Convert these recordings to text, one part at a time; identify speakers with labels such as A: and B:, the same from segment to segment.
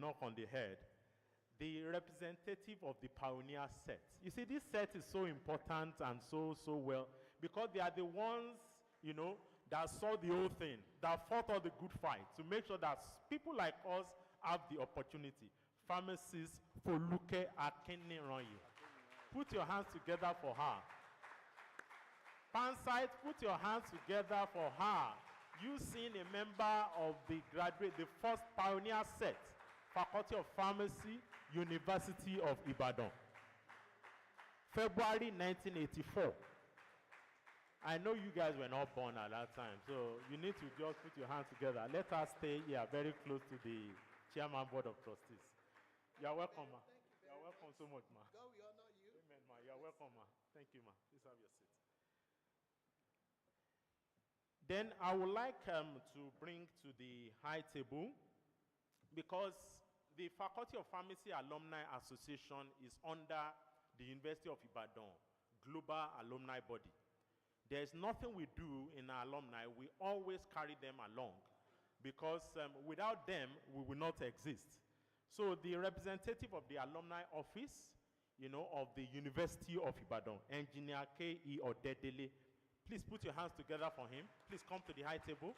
A: knock on the head, the representative of the pioneer set. You see, this set is so important and so well, because they are the ones, you know, that saw the whole thing, that fought all the good fight to make sure that people like us have the opportunity. Pharmacist Foluke Akiniranyi. Put your hands together for her. Pansite, put your hands together for her. You seen a member of the graduate, the first pioneer set, Faculty of Pharmacy, University of Ibadan. February 1984. I know you guys were not born at that time, so you need to just put your hands together. Let us stay here very close to the Chairman Board of Trustees. You are welcome, ma. You are welcome so much, ma.
B: God, we honor you.
A: Amen, ma. You are welcome, ma. Thank you, ma. Please have your seat. Then I would like to bring to the high table, because the Faculty of Pharmacy Alumni Association is under the University of Ibadan Global Alumni Body. There's nothing we do in our alumni, we always carry them along, because without them, we will not exist. So the representative of the alumni office, you know, of the University of Ibadan, Engineer K.E. Odedele, please put your hands together for him. Please come to the high table.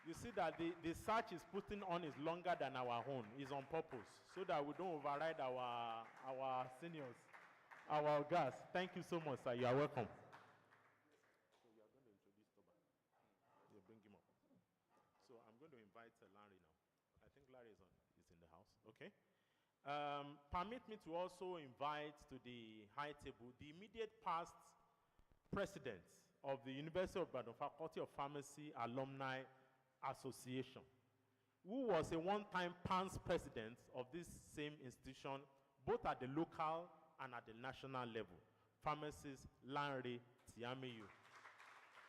A: You see that the search is putting on is longer than our own. It's on purpose, so that we don't override our seniors, our guys. Thank you so much, sir. You are welcome. So we are going to introduce Toba. You bring him up. So I'm going to invite Larry now. I think Larry is in the house. Okay. Permit me to also invite to the high table the immediate past president of the University of Ibadan Faculty of Pharmacy Alumni Association, who was a one-time PANS president of this same institution, both at the local and at the national level, pharmacist Lanre Tiamiyu.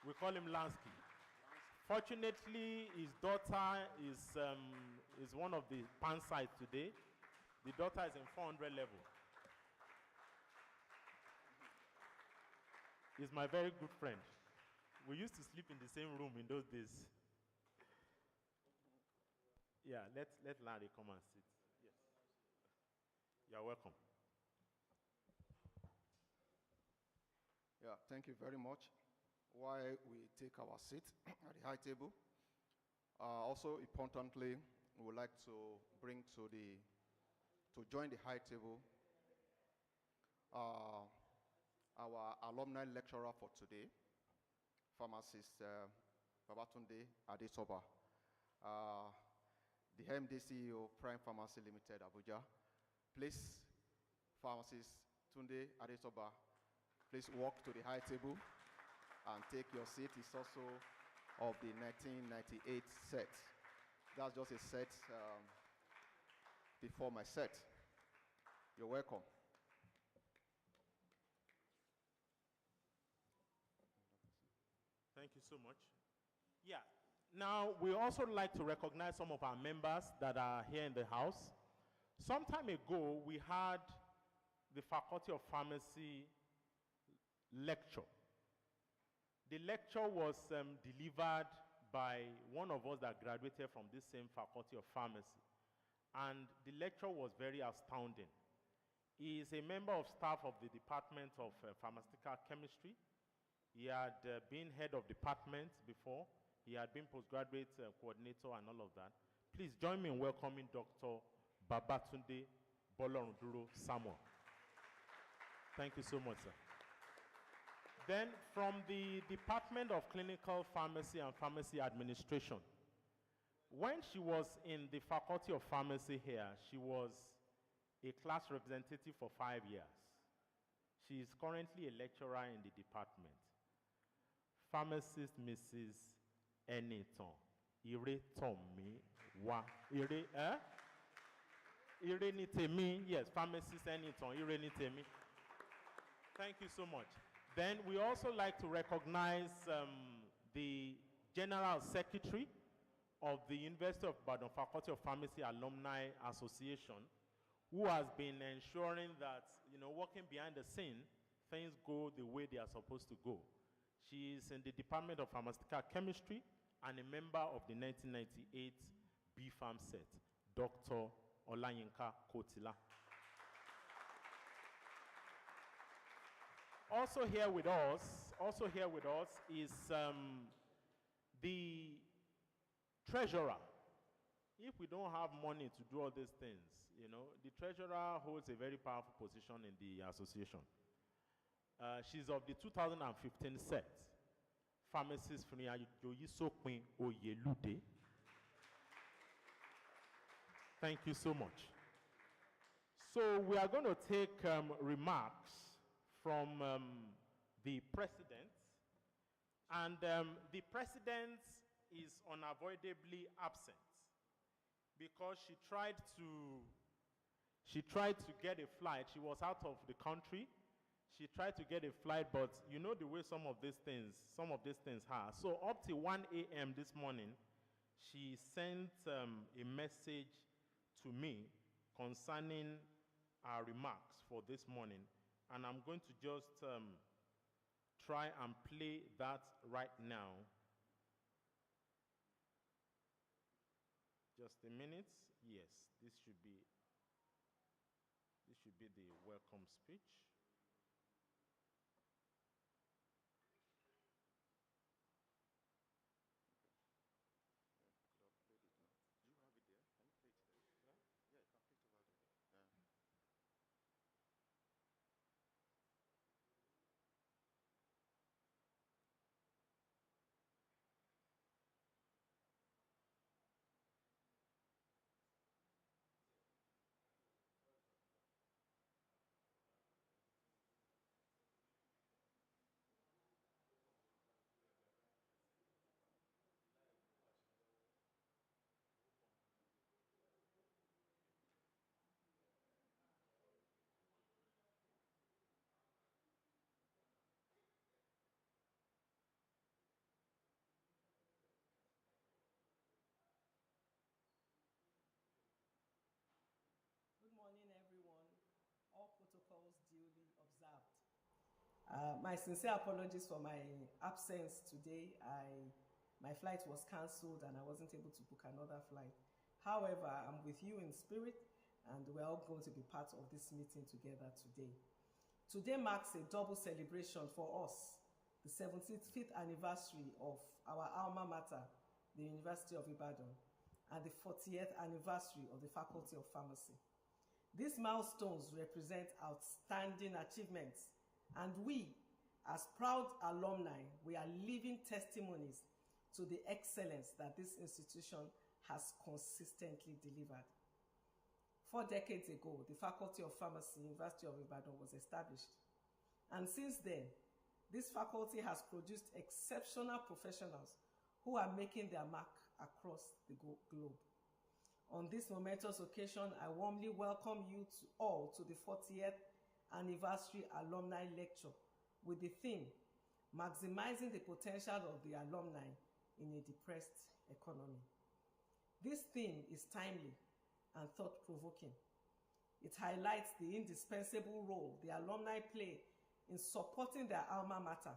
A: We call him Lansky. Fortunately, his daughter is one of the PANS sites today. The daughter is in 400 level. He's my very good friend. We used to sleep in the same room in those days. Yeah, let Larry come and sit. Yes. You're welcome.
B: Yeah, thank you very much. While we take our seat at the high table, also importantly, we would like to bring to join the high table our alumni lecturer for today, pharmacist Babatunde Adesoba. The MD CEO, Prime Pharmacy Limited, Abuja. Please, pharmacist Tunde Adesoba, please walk to the high table and take your seat. It's also of the 1998 set. That's just a set before my set. You're welcome.
A: Thank you so much. Yeah. Now, we also like to recognize some of our members that are here in the house. Some time ago, we had the Faculty of Pharmacy lecture. The lecture was delivered by one of us that graduated from this same Faculty of Pharmacy. And the lecture was very astounding. He is a member of staff of the Department of Pharmaceutical Chemistry. He had been head of department before. He had been postgraduate coordinator and all of that. Please join me in welcoming Dr. Babatunde Bolorunduro Samuel. Thank you so much, sir. Then from the Department of Clinical Pharmacy and Pharmacy Administration, when she was in the Faculty of Pharmacy here, she was a class representative for 5 years. She is currently a lecturer in the department. Pharmacist Mrs. Eniton Ire Tomi Wa Ire Ire Nitemi, yes, Pharmacist Eniton Ire Nitemi. Thank you so much. Then we also like to recognize the General Secretary of the University of Ibadan Faculty of Pharmacy Alumni Association, who has been ensuring that, you know, working behind the scene, things go the way they are supposed to go. She is in the Department of Pharmaceutical Chemistry, and a member of the 1998 B-Farm set, Dr. Olayinka Kotila. Also here with us is the treasurer. If we don't have money to do all these things, you know, the treasurer holds a very powerful position in the association. She's of the 2015 set, Pharmacist Yoyisokpin Oyelude. Thank you so much. So we are going to take remarks from the president, and the president is unavoidably absent because she tried to get a flight. She was out of the country. She tried to get a flight, but you know the way some of these things are. So up till 1 a.m. this morning, she sent a message to me concerning our remarks for this morning, and I'm going to just try and play that right now. Just a minute. Yes, this should be the welcome speech.
C: Good morning, everyone. All protocols duly observed. My sincere apologies for my absence today. My flight was cancelled and I wasn't able to book another flight. However, I'm with you in spirit and we're all going to be part of this meeting together today. Today marks a double celebration for us, the 75th anniversary of our alma mater, the University of Ibadan, and the 40th anniversary of the Faculty of Pharmacy. These milestones represent outstanding achievements, and we, as proud alumni, we are living testimonies to the excellence that this institution has consistently delivered. 4 decades ago, the Faculty of Pharmacy, University of Ibadan, was established. And since then, this faculty has produced exceptional professionals who are making their mark across the globe. On this momentous occasion, I warmly welcome you all to the 40th Anniversary Alumni Lecture with the theme, Maximizing the Potential of the Alumni in a Depressed Economy. This theme is timely and thought-provoking. It highlights the indispensable role the alumni play in supporting their alma mater,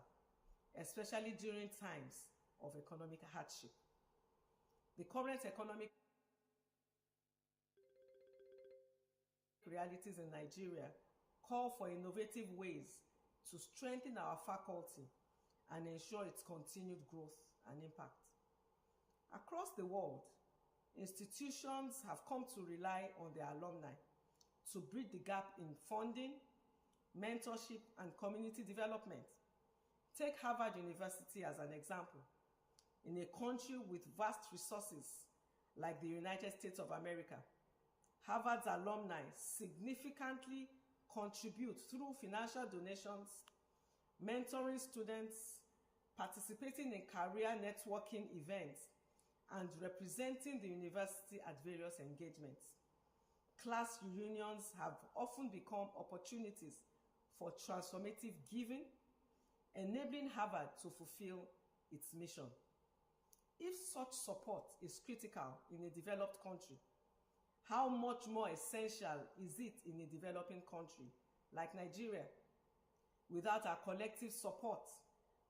C: especially during times of economic hardship. The current economic realities in Nigeria call for innovative ways to strengthen our faculty and ensure its continued growth and impact. Across the world, institutions have come to rely on their alumni to bridge the gap in funding, mentorship, and community development. Take Harvard University as an example. In a country with vast resources like the United States of America, Harvard's alumni significantly contribute through financial donations, mentoring students, participating in career networking events, and representing the university at various engagements. Class reunions have often become opportunities for transformative giving, enabling Harvard to fulfill its mission. If such support is critical in a developed country, how much more essential is it in a developing country like Nigeria? Without our collective support,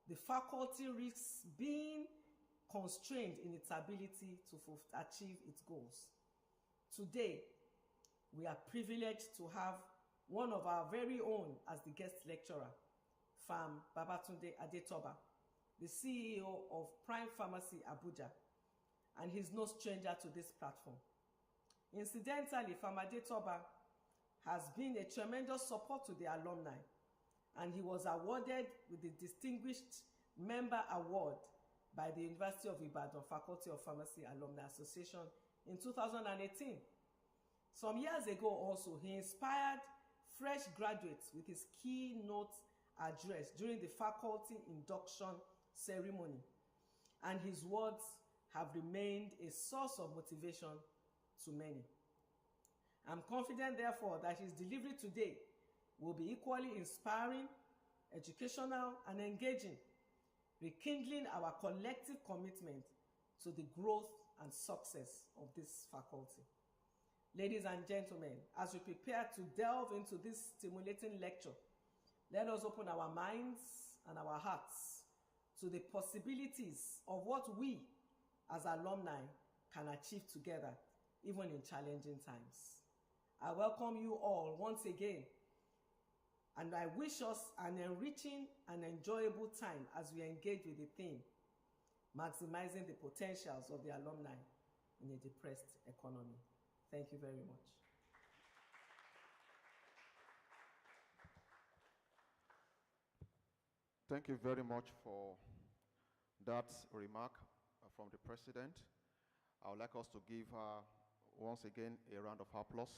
C: the faculty risks being constrained in its ability to achieve its goals. Today, we are privileged to have one of our very own as the guest lecturer, Farm Babatunde Adetoba, the CEO of Prime Pharmacy Abuja, and he's no stranger to this platform. Incidentally, Farm Adetoba has been a tremendous support to the alumni, and he was awarded with the Distinguished Member Award by the University of Ibadan Faculty of Pharmacy Alumni Association in 2018. Some years ago also, he inspired fresh graduates with his keynote address during the faculty induction ceremony, and his words have remained a source of motivation to many. I'm confident, therefore, that his delivery today will be equally inspiring, educational, and engaging, rekindling our collective commitment to the growth and success of this faculty. Ladies and gentlemen, as we prepare to delve into this stimulating lecture, let us open our minds and our hearts to the possibilities of what we as alumni can achieve together, even in challenging times. I welcome you all once again, and I wish us an enriching and enjoyable time as we engage with the theme, maximizing the potentials of the alumni in a depressed economy. Thank you very much.
B: Thank you very much for that remark from the President. I would like us to give her once again a round of applause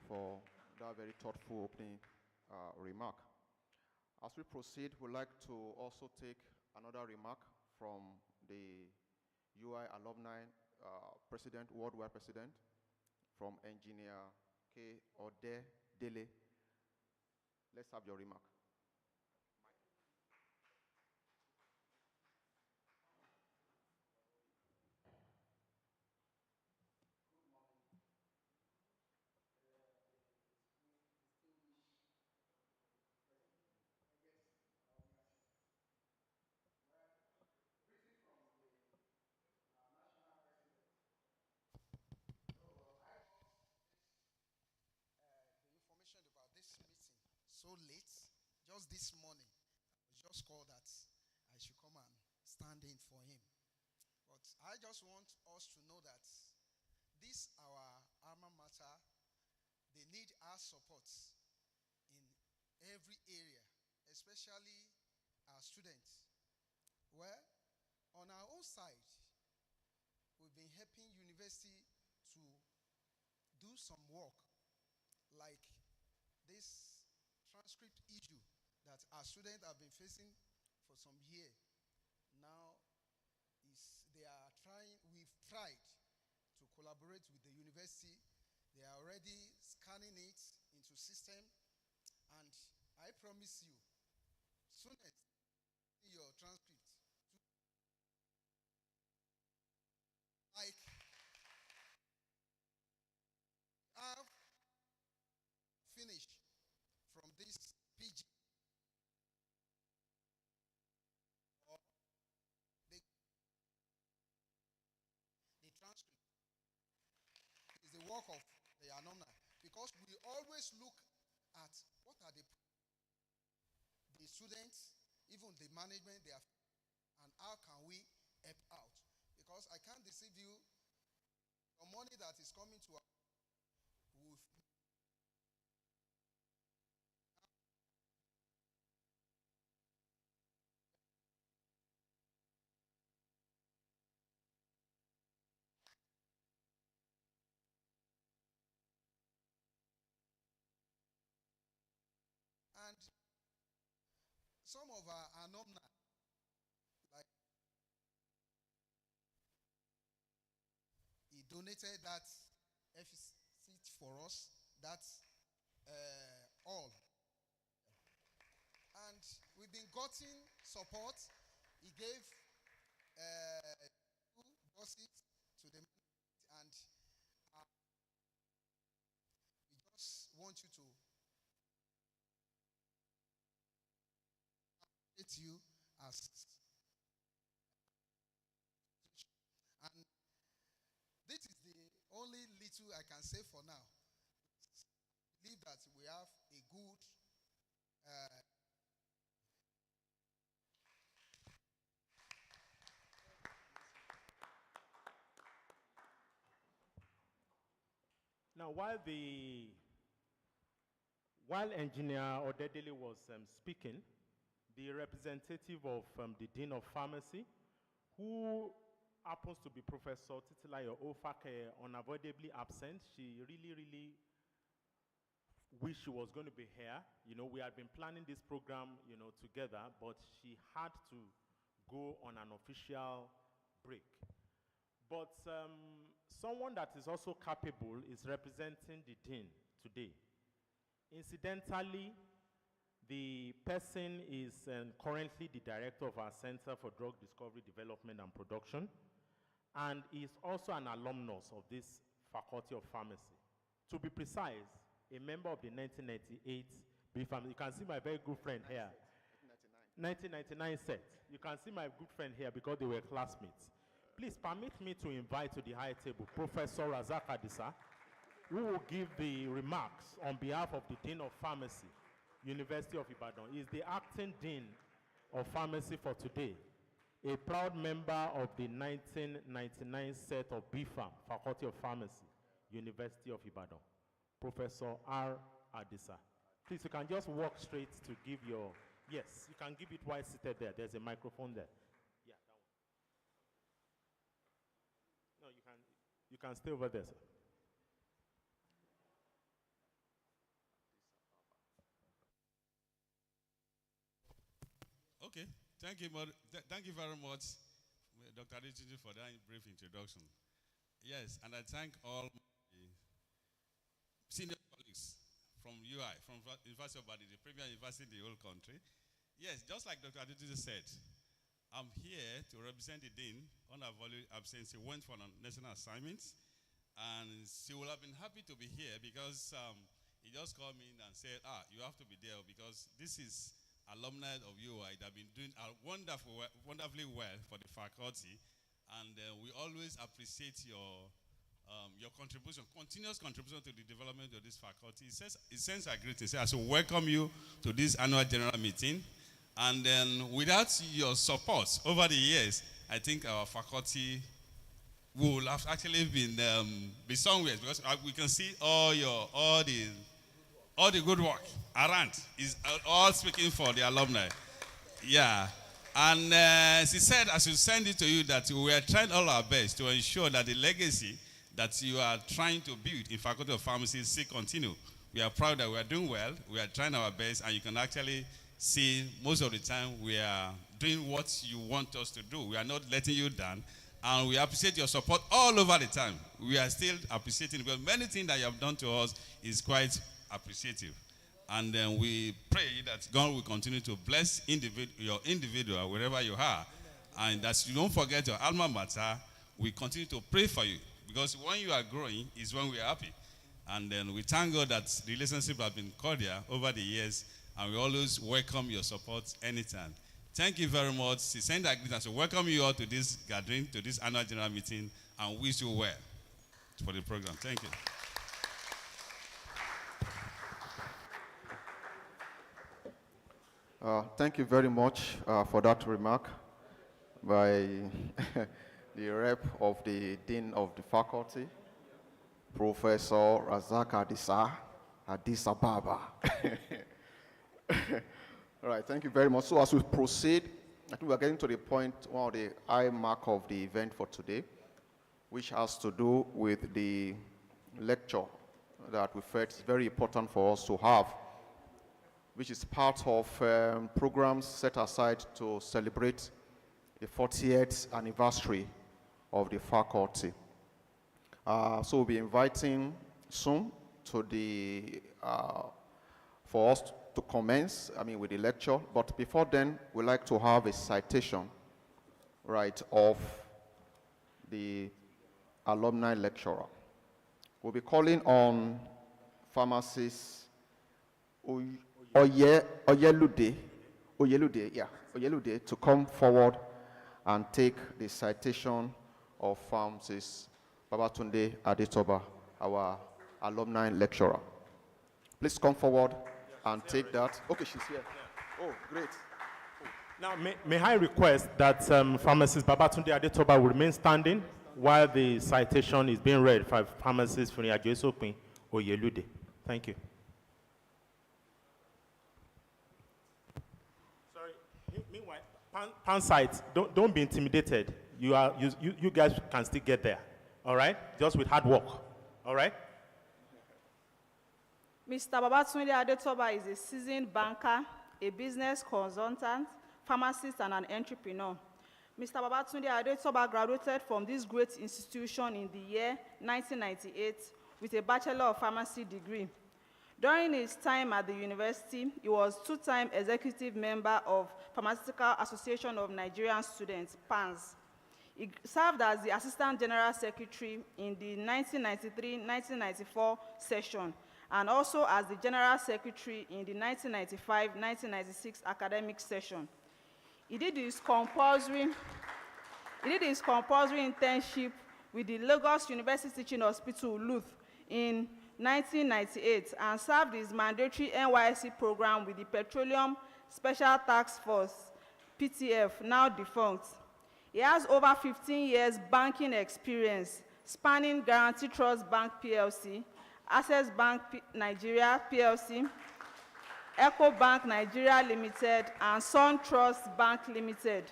B: for that very thoughtful opening remark. As we proceed, we'd like to also take another remark from the UI Alumni President, Worldwide President, from Engineer K. Ode Dele. Let's have your remark.
D: Information about this meeting so late, just this morning. I was just called that I should come and stand in for him. But I just want us to know that this our alma mater, they need our support in every area, especially our students. Well, on our own side, we've been helping university to do some work, like this transcript issue that our students have been facing for some year. Now we've tried to collaborate with the university. They are already scanning it into system, and I promise you, soon as your transcript, like have finished from this PG or the transcript is the work of the alumni, because we always look at what are the students, even the management, and how can we help out, because I can't deceive you, the money that is coming to us will and some of our alumni, like he donated that seat for us, that's all. And we've been getting support. He gave 2 buses to the and we just want you to appreciate you as little I can say for now. I believe that we have a good
A: Now, while Engineer Odedele was speaking, the representative of the Dean of Pharmacy, who happens to be Professor Titilayo Ofake, unavoidably absent. She really wished she was going to be here. You know, we had been planning this program, you know, together, but she had to go on an official break. But someone that is also capable is representing the Dean today. Incidentally, the person is currently the director of our Center for Drug Discovery, Development, and Production, and is also an alumnus of this Faculty of Pharmacy. To be precise, a member of the 1998 BFAM. You can see my very good friend here. 1999 set. You can see my good friend here because they were classmates. Please permit me to invite to the high table Professor Razak Adisa, who will give the remarks on behalf of the Dean of Pharmacy, University of Ibadan. He is the acting Dean of Pharmacy for today, a proud member of the 1999 set of BFAM, Faculty of Pharmacy, University of Ibadan, Professor R. Adisa. Please, you can just walk straight to give your, yes, you can give it while seated there. There's a microphone there. Yeah, that one. No, you can stay over there, sir.
E: Okay, thank you very much, Dr. Aditiji, for that brief introduction. Yes, and I thank all my senior colleagues from UI, from University of Ibadan, the premier university in the whole country. Yes, just like Dr. Aditiji said, I'm here to represent the Dean on our voluntary absence. She went for a national assignment, and she will have been happy to be here because he just called me in and said, you have to be there because this is alumni of UI that have been doing wonderfully well for the faculty, and we always appreciate your contribution, continuous contribution to the development of this faculty. It sends a greeting. I should welcome you to this annual general meeting, and then without your support over the years, I think our faculty will have actually been be somewhere because we can see all the good work around is all speaking for the alumni. Yeah. And she said, I should send it to you that we are trying all our best to ensure that the legacy that you are trying to build in Faculty of Pharmacy still continue. We are proud that we are doing well. We are trying our best, and you can actually see most of the time we are doing what you want us to do. We are not letting you down, and we appreciate your support all over the time. We are still appreciating because many things that you have done to us is quite appreciative. And then we pray that God will continue to bless your individual wherever you are. And that you don't forget your alma mater, we continue to pray for you. Because when you are growing is when we are happy. And then we thank God that the relationship has been cordial over the years. And we always welcome your support anytime. Thank you very much. She sent a greeting to welcome you all to this gathering, to this annual general meeting, and wish you well for the program. Thank you.
B: Thank you very much for that remark by the rep of the Dean of the Faculty, Professor Razak Adisa, Addis Ababa. All right, thank you very much. So as we proceed, I think we're getting to the point, one of the high mark of the event for today, which has to do with the lecture that we felt is very important for us to have, which is part of programs set aside to celebrate the 40th anniversary of the faculty. So we'll be inviting soon to the, for us to commence, with the lecture. But before then, we'd like to have a citation, right, of the alumni lecturer. We'll be calling on pharmacist Oyelude to come forward and take the citation of pharmacist Babatunde Adetoba. our alumni lecturer. Please come forward and take that. Okay, she's here. Oh, great.
A: Now, may I request that Pharmacist Babatunde Adetoba will remain standing while the citation is being read by Pharmacist Funiajo Esopin Oyelude. Thank you. Sorry. Meanwhile, pan sites, don't be intimidated. You guys can still get there. All right? Just with hard work. All right?
F: Mr. Babatunde Adetoba is a seasoned banker, a business consultant, pharmacist, and an entrepreneur. Mr. Babatunde Adetoba graduated from this great institution in the year 1998 with a Bachelor of Pharmacy degree. During his time at the university, he was two-time executive member of Pharmaceutical Association of Nigerian Students, PANS. He served as the Assistant General Secretary in the 1993-1994 session, and also as the General Secretary in the 1995-1996 academic session. He did his compulsory internship with the Lagos University Teaching Hospital, LUTH, in 1998, and served his mandatory NYSC program with the Petroleum Special Task Force, PTF, now defunct. He has over 15 years banking experience, spanning Guarantee Trust Bank PLC, Access Bank Nigeria PLC, Eco Bank Nigeria Limited, and Sun Trust Bank Limited,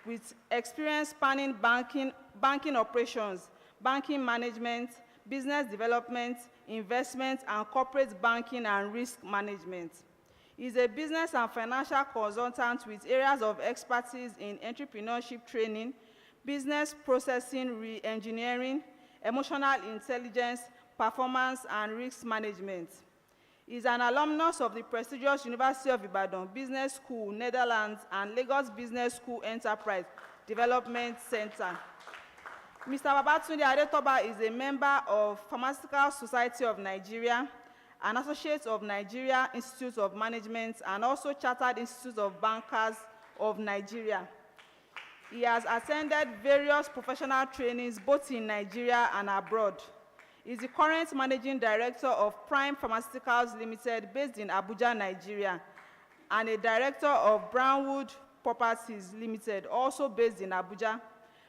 F: with experience spanning banking operations, banking management, business development, investment, and corporate banking and risk management. He is a business and financial consultant with areas of expertise in entrepreneurship training, business processing re-engineering, emotional intelligence, performance, and risk management. He is an alumnus of the prestigious University of Ibadan Business School, Netherlands, and Lagos Business School Enterprise Development Center. Mr. Babatunde Adetoba is a member of Pharmaceutical Society of Nigeria, an associate of Nigeria Institute of Management, and also Chartered Institute of Bankers of Nigeria. He has attended various professional trainings both in Nigeria and abroad. He is the current managing director of Prime Pharmaceuticals Limited, based in Abuja, Nigeria, and a director of Brownwood Properties Limited, also based in Abuja.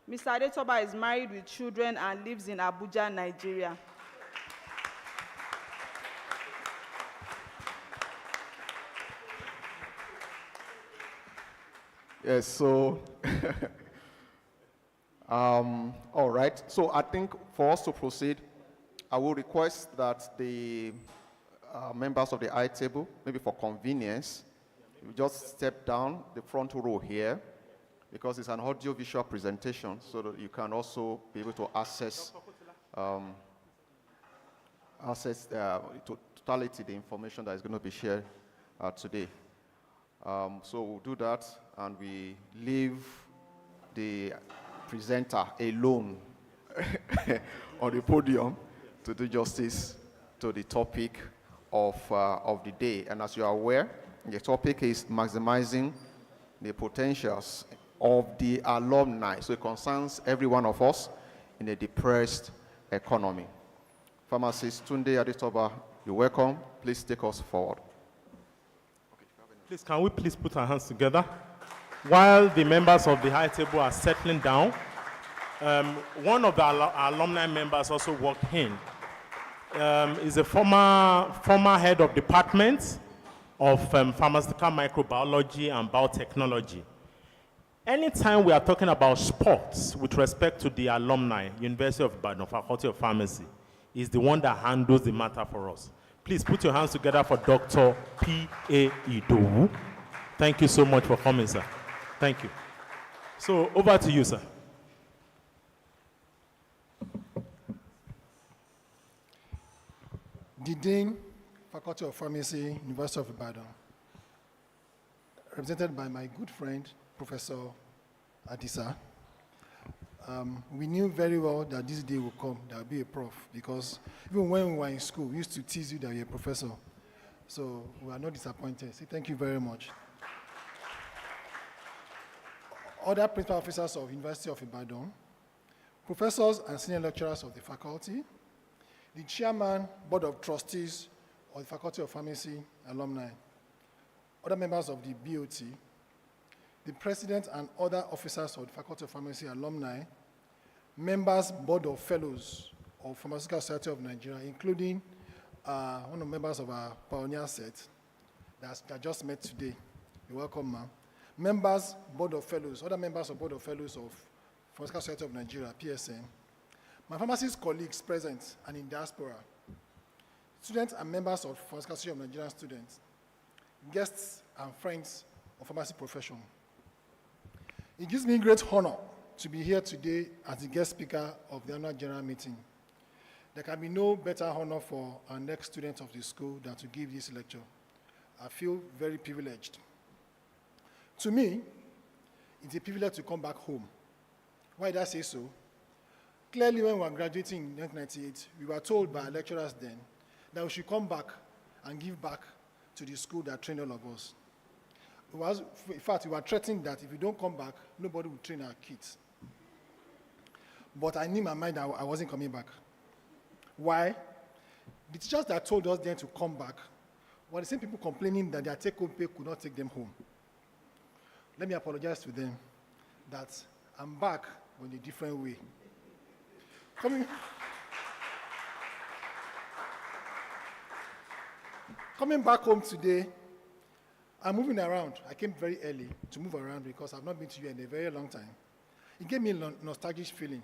F: Mr. Adetoba is married with children and lives in Abuja, Nigeria.
B: Yes, so, all right. So I think for us to proceed, I will request that the members of the I table, maybe for convenience, you just step down the front row here, because it's an audio-visual presentation, so that you can also be able to access totality the information that is going to be shared today. So we'll do that, and we leave the presenter alone on the podium to do justice to the topic of the day. And as you are aware, the topic is maximizing the potentials of the alumni. So it concerns every one of us in a depressed economy. Pharmacist Tunde Adetoba, you're welcome. Please take us forward.
A: Please, can we please put our hands together? While the members of the high table are settling down, one of the alumni members also walked in. Is a former head of department of pharmaceutical microbiology and biotechnology. Anytime we are talking about sports with respect to the alumni, University of Ibadan, Faculty of Pharmacy, is the one that handles the matter for us. Please put your hands together for Dr. P.A. Idowu. Thank you so much for coming, sir. Thank you. So over to you, sir.
G: The Dean, Faculty of Pharmacy, University of Ibadan, represented by my good friend, Professor Adisa. We knew very well that this day will come, there will be a prof, because even when we were in school, we used to tease you that you're a professor. So we are not disappointed. So thank you very much. Other principal officers of University of Ibadan, professors and senior lecturers of the faculty, the chairman, board of trustees of the Faculty of Pharmacy alumni, other members of the BOT, the president and other officers of the Faculty of Pharmacy alumni, members, board of fellows of Pharmaceutical Society of Nigeria, including one of the members of our pioneer set that just met today. You're welcome, ma'am. Members, board of fellows, other members of board of fellows of Pharmaceutical Society of Nigeria, PSN, my pharmacist colleagues present and in diaspora, students and members of Pharmaceutical Society of Nigerian students, guests and friends of pharmacy profession. It gives me great honor to be here today as the guest speaker of the annual general meeting. There can be no better honor for our next student of the school than to give this lecture. I feel very privileged. To me, it's a privilege to come back home. Why did I say so? Clearly, when we were graduating in 1998, we were told by our lecturers then that we should come back and give back to the school that trained all of us. In fact, we were threatened that if we don't come back, nobody will train our kids. But I knew in my mind that I wasn't coming back. Why? The teachers that told us then to come back were the same people complaining that their take-home pay could not take them home. Let me apologize to them that I'm back in a different way. Coming back home today, I'm moving around. I came very early to move around because I've not been to you in a very long time. It gave me a nostalgic feeling.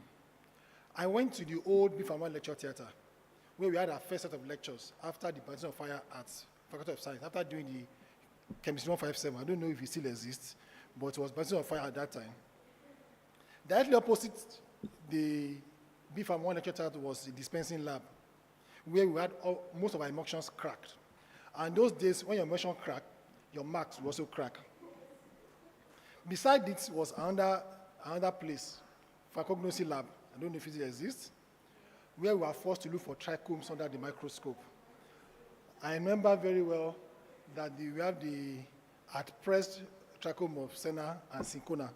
G: I went to the old B-Pharma Lecture Theatre, where we had our first set of lectures after the baptism of fire at Faculty of Science, after doing the Chemistry 157. I don't know if it still exists, but it was baptism of fire at that time. Directly opposite the B-Pharma Lecture Theatre was the dispensing lab, where we had most of our emulsions cracked. And those days, when your emulsion cracked, your marks will also crack. Beside it was another place, Pharmacognosy lab. I don't know if it exists, where we were forced to look for trichomes under the microscope. I remember very well that we have the at-pressed trichome of Senna and Syncona,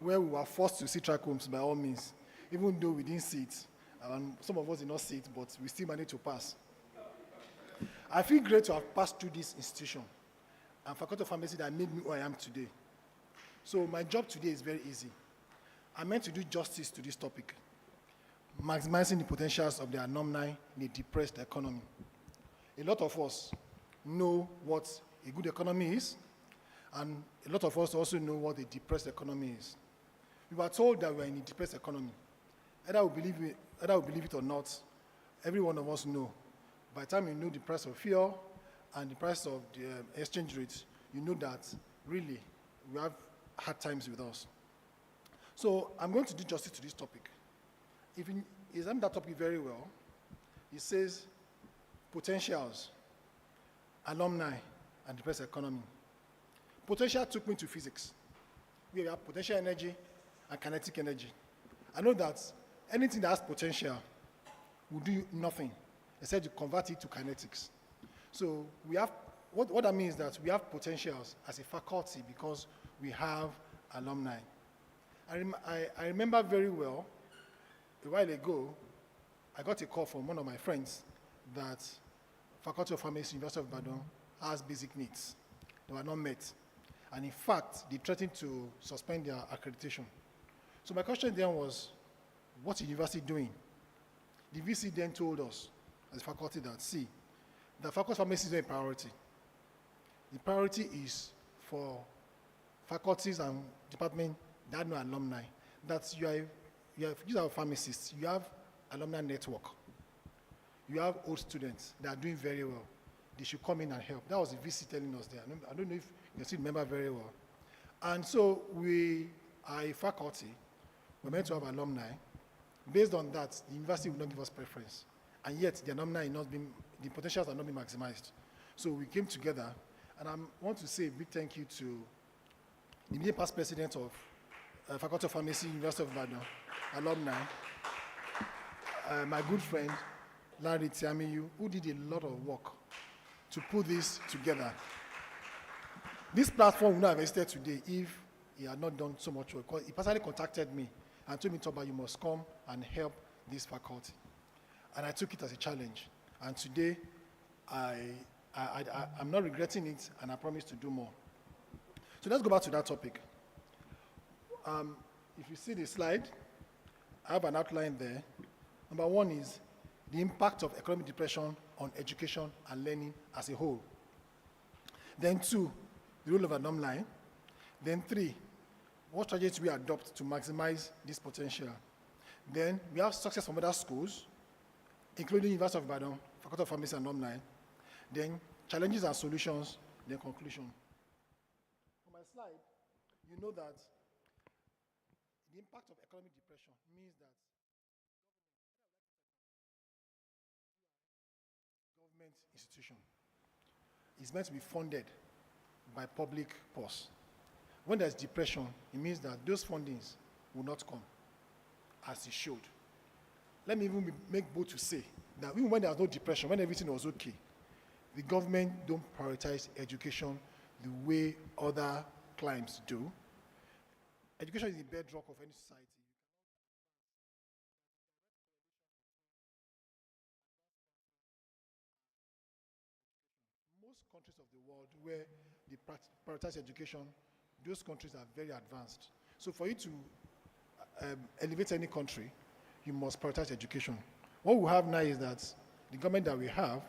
G: where we were forced to see trichomes by all means, even though we didn't see it. Some of us did not see it, but we still managed to pass. I feel great to have passed through this institution and Faculty of Pharmacy that made me who I am today. So my job today is very easy. I'm meant to do justice to this topic, maximizing the potentials of the alumni in a depressed economy. A lot of us know what a good economy is, and a lot of us also know what a depressed economy is. We were told that we are in a depressed economy. Either we believe it or not, every one of us know. By the time you know the price of fuel and the price of the exchange rate, you know that really we have hard times with us. So I'm going to do justice to this topic. If you examine that topic very well, it says potentials, alumni, and depressed economy. Potential took me to physics. We have potential energy and kinetic energy. I know that anything that has potential will do nothing except to convert it to kinetics. So we have, what that means is that we have potentials as a faculty because we have alumni. I remember very well, a while ago, I got a call from one of my friends that Faculty of Pharmacy, University of Ibadan, has basic needs. They were not met. And in fact, they threatened to suspend their accreditation. So my question then was, what's the university doing? The VC then told us, as a faculty, that see, the Faculty of Pharmacy is not a priority. The priority is for faculties and departments that are no alumni, that you are pharmacists, you have alumni network. You have old students that are doing very well. They should come in and help. That was the VC telling us there. I don't know if you can still remember very well. And so we are a faculty. We're meant to have alumni. Based on that, the university will not give us preference. And yet, the alumni the potentials are not being maximized. So we came together, and I want to say a big thank you to the immediate past president of Faculty of Pharmacy, University of Ibadan, alumni, my good friend, Larry Tiamiyu, who did a lot of work to put this together. This platform would not have existed today if he had not done so much work. He personally contacted me and told me, Toba, you must come and help this faculty. and I took it as a challenge. And today, I'm not regretting it, and I promise to do more. So let's go back to that topic. If you see the slide, I have an outline there. Number one is the impact of economic depression on education and learning as a whole. Then 2, the role of alumni. Then 3, what strategies we adopt to maximize this potential. Then we have success from other schools, including University of Ibadan, Faculty of Pharmacy and Alumni. Then challenges and solutions, then conclusion. On my slide, you know that the impact of economic depression means that government institution is meant to be funded by public purse. When there's depression, it means that those fundings will not come as it should. Let me even make bold to say that even when there's no depression, when everything was okay, the government don't prioritize education the way other climes do. Education is the bedrock of any society. Most countries of the world where they prioritize education, those countries are very advanced. So for you to elevate any country, you must prioritize education. What we have now is that the government that we have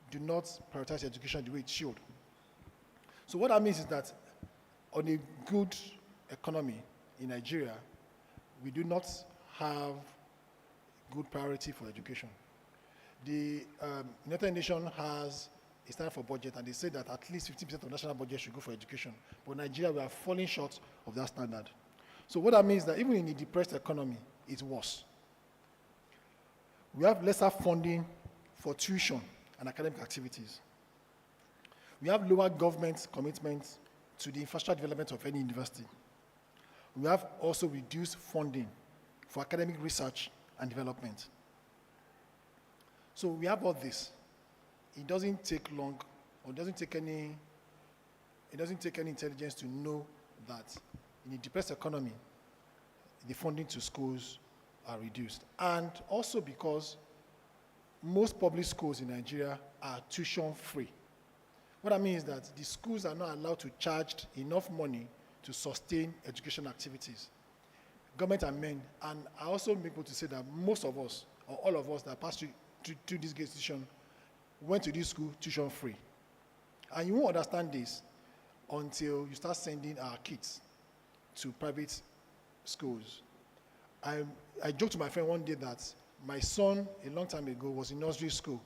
G: do not prioritize education the way it should. So what that means is that on a good economy in Nigeria, we do not have good priority for education. The United Nations has a standard for budget, and they say that at least 50% of national budget should go for education. But Nigeria, we are falling short of that standard. So what that means is that even in a depressed economy, it's worse. We have lesser funding for tuition and academic activities. We have lower government commitments to the infrastructure development of any university. We have also reduced funding for academic research and development. So we have all this. It doesn't take long, or it doesn't take any intelligence to know that in a depressed economy, the funding to schools are reduced. And also because most public schools in Nigeria are tuition free. What I mean is that the schools are not allowed to charge enough money to sustain education activities. Government amend, and I also make able to say that most of us, or all of us that pass through this institution, went to this school tuition free. And you won't understand this until you start sending our kids to private schools. I joked to my friend one day that my son, a long time ago, was in nursery school,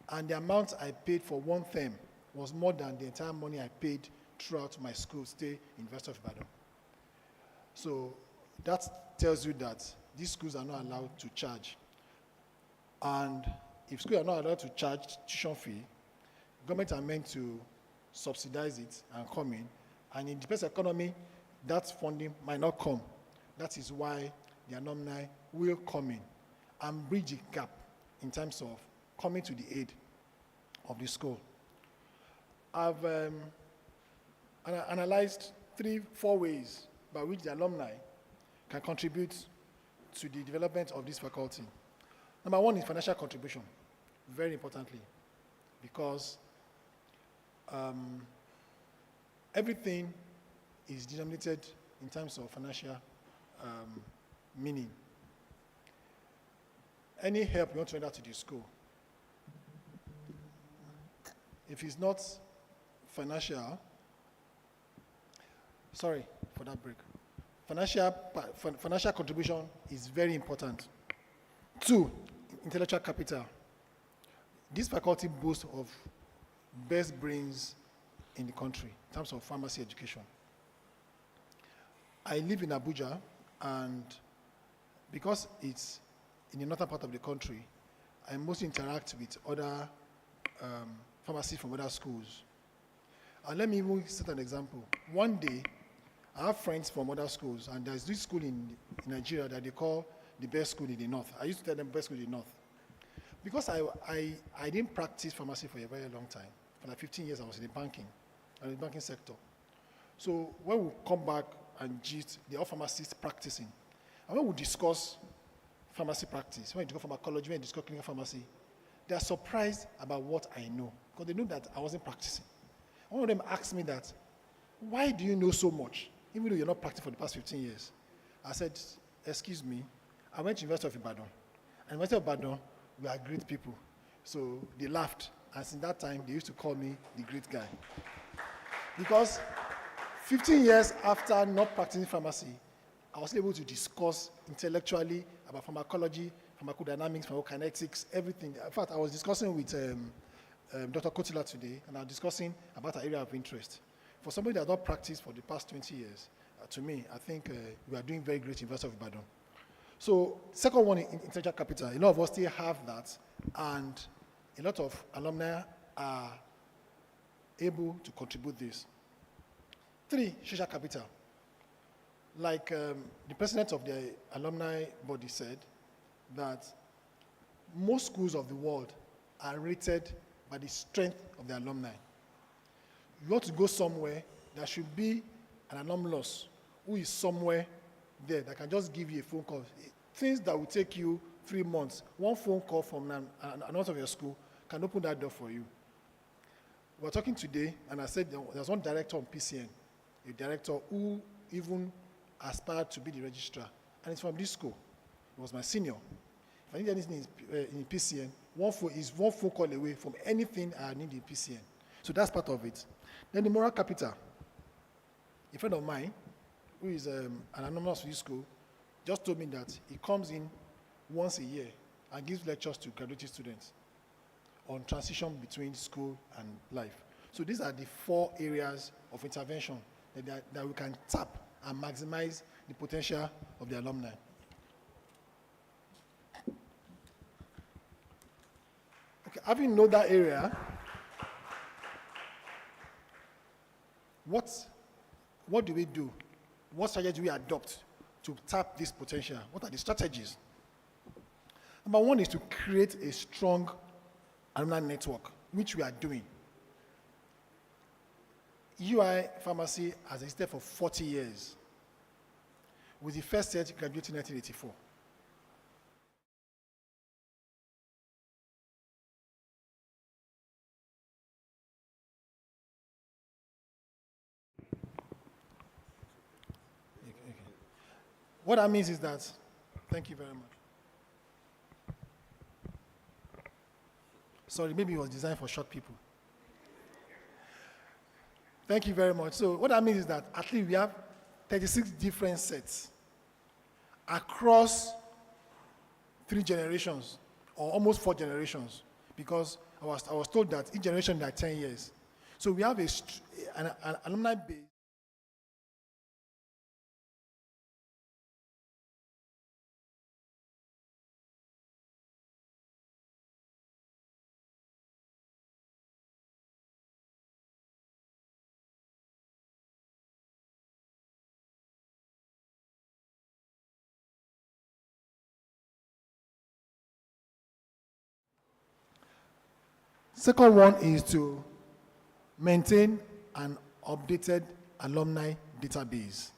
G: and the amount I paid for one term was more than the entire money I paid throughout my school stay in University of Ibadan. So that tells you that these schools are not allowed to charge. And if schools are not allowed to charge tuition fee, government are meant to subsidize it and come in. And in the depressed economy, that funding might not come. That is why the alumni will come in and bridge the gap in terms of coming to the aid of the school. I've analyzed 3-4 ways by which the alumni can contribute to the development of this faculty. Number one is financial contribution, very importantly, because everything is denominated in terms of financial meaning. Any help you want to render to the school, if it's not financial, sorry for that break. Financial contribution is very important. 2, intellectual capital. This faculty boasts of best brains in the country in terms of pharmacy education. I live in Abuja, and because it's in the northern part of the country, I mostly interact with other pharmacists from other schools. And let me even set an example. One day, I have friends from other schools, and there's this school in Nigeria that they call the best school in the north. I used to tell them best school in the north. Because I didn't practice pharmacy for a very long time. For like 15 years, I was in the banking sector. So when we come back and gist, they're all pharmacists practicing. And when we discuss pharmacy practice, when you go pharmacology, when you discuss clinical pharmacy, they are surprised about what I know because they know that I wasn't practicing. One of them asked me that, why do you know so much, even though you're not practicing for the past 15 years? I said, excuse me, I went to University of Ibadan. And University of Ibadan, we are great people. So they laughed. And since that time, they used to call me the great guy. Because 15 years after not practicing pharmacy, I was able to discuss intellectually about pharmacology, pharmacodynamics, pharmacokinetics, everything. In fact, I was discussing with Dr. Kotila today, and I was discussing about our area of interest. For somebody that has not practiced for the past 20 years, to me, I think we are doing very great in University of Ibadan. So, second one, in intellectual capital, a lot of us still have that, and a lot of alumni are able to contribute this. 3, social capital. Like the president of the alumni body said, that most schools of the world are rated by the strength of the alumni. You want to go somewhere, there should be an alumnus who is somewhere there that can just give you a phone call. Things that will take you 3 months, one phone call from another of your school can open that door for you. We were talking today, and I said there's one director on PCN, a director who even aspired to be the registrar, and it's from this school. He was my senior. If I need anything in PCN, one phone call away from anything I need in PCN. So that's part of it. Then the moral capital. A friend of mine, who is an alumnus of this school, just told me that he comes in once a year and gives lectures to graduate students on transition between school and life. So these are the 4 areas of intervention that we can tap and maximize the potential of the alumni. Okay, having known that area, what do we do? What strategy do we adopt to tap this potential? What are the strategies? Number 1 is to create a strong alumni network, which we are doing. UI Pharmacy has existed for 40 years, with the first set graduating in 1984. Okay. What that means is that, thank you very much. Sorry, maybe it was designed for short people. Thank you very much. So what that means is that at least we have 36 different sets across 3 generations, or almost 4 generations, because I was told that each generation is like 10 years. So we have an alumni base. Second one is to maintain an updated alumni database.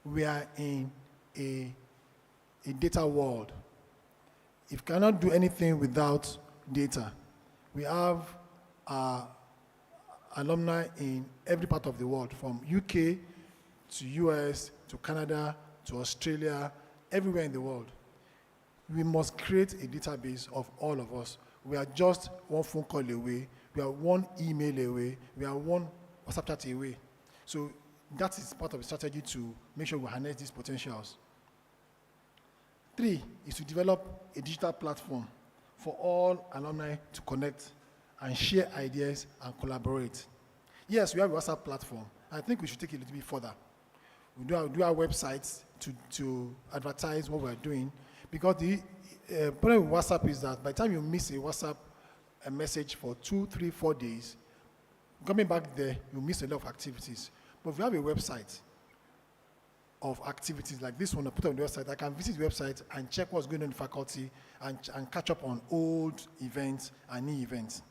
G: We are in a data world. If you cannot do anything without data, we have alumni in every part of the world, from UK to US to Canada to Australia, everywhere in the world. We must create a database of all of us. We are just one phone call away. We are one email away. We are one WhatsApp chat away. So that is part of the strategy to make sure we harness these potentials. 3 is to develop a digital platform for all alumni to connect and share ideas and collaborate. Yes, we have a WhatsApp platform. I think we should take it a little bit further. We do our websites to advertise what we're doing, because the problem with WhatsApp is that by the time you miss a WhatsApp message for 2, 3, 4 days, coming back there, you miss a lot of activities. But if you have a website of activities like this one I put on the website, I can visit the website and check what's going on in the faculty and catch up on old events and new events.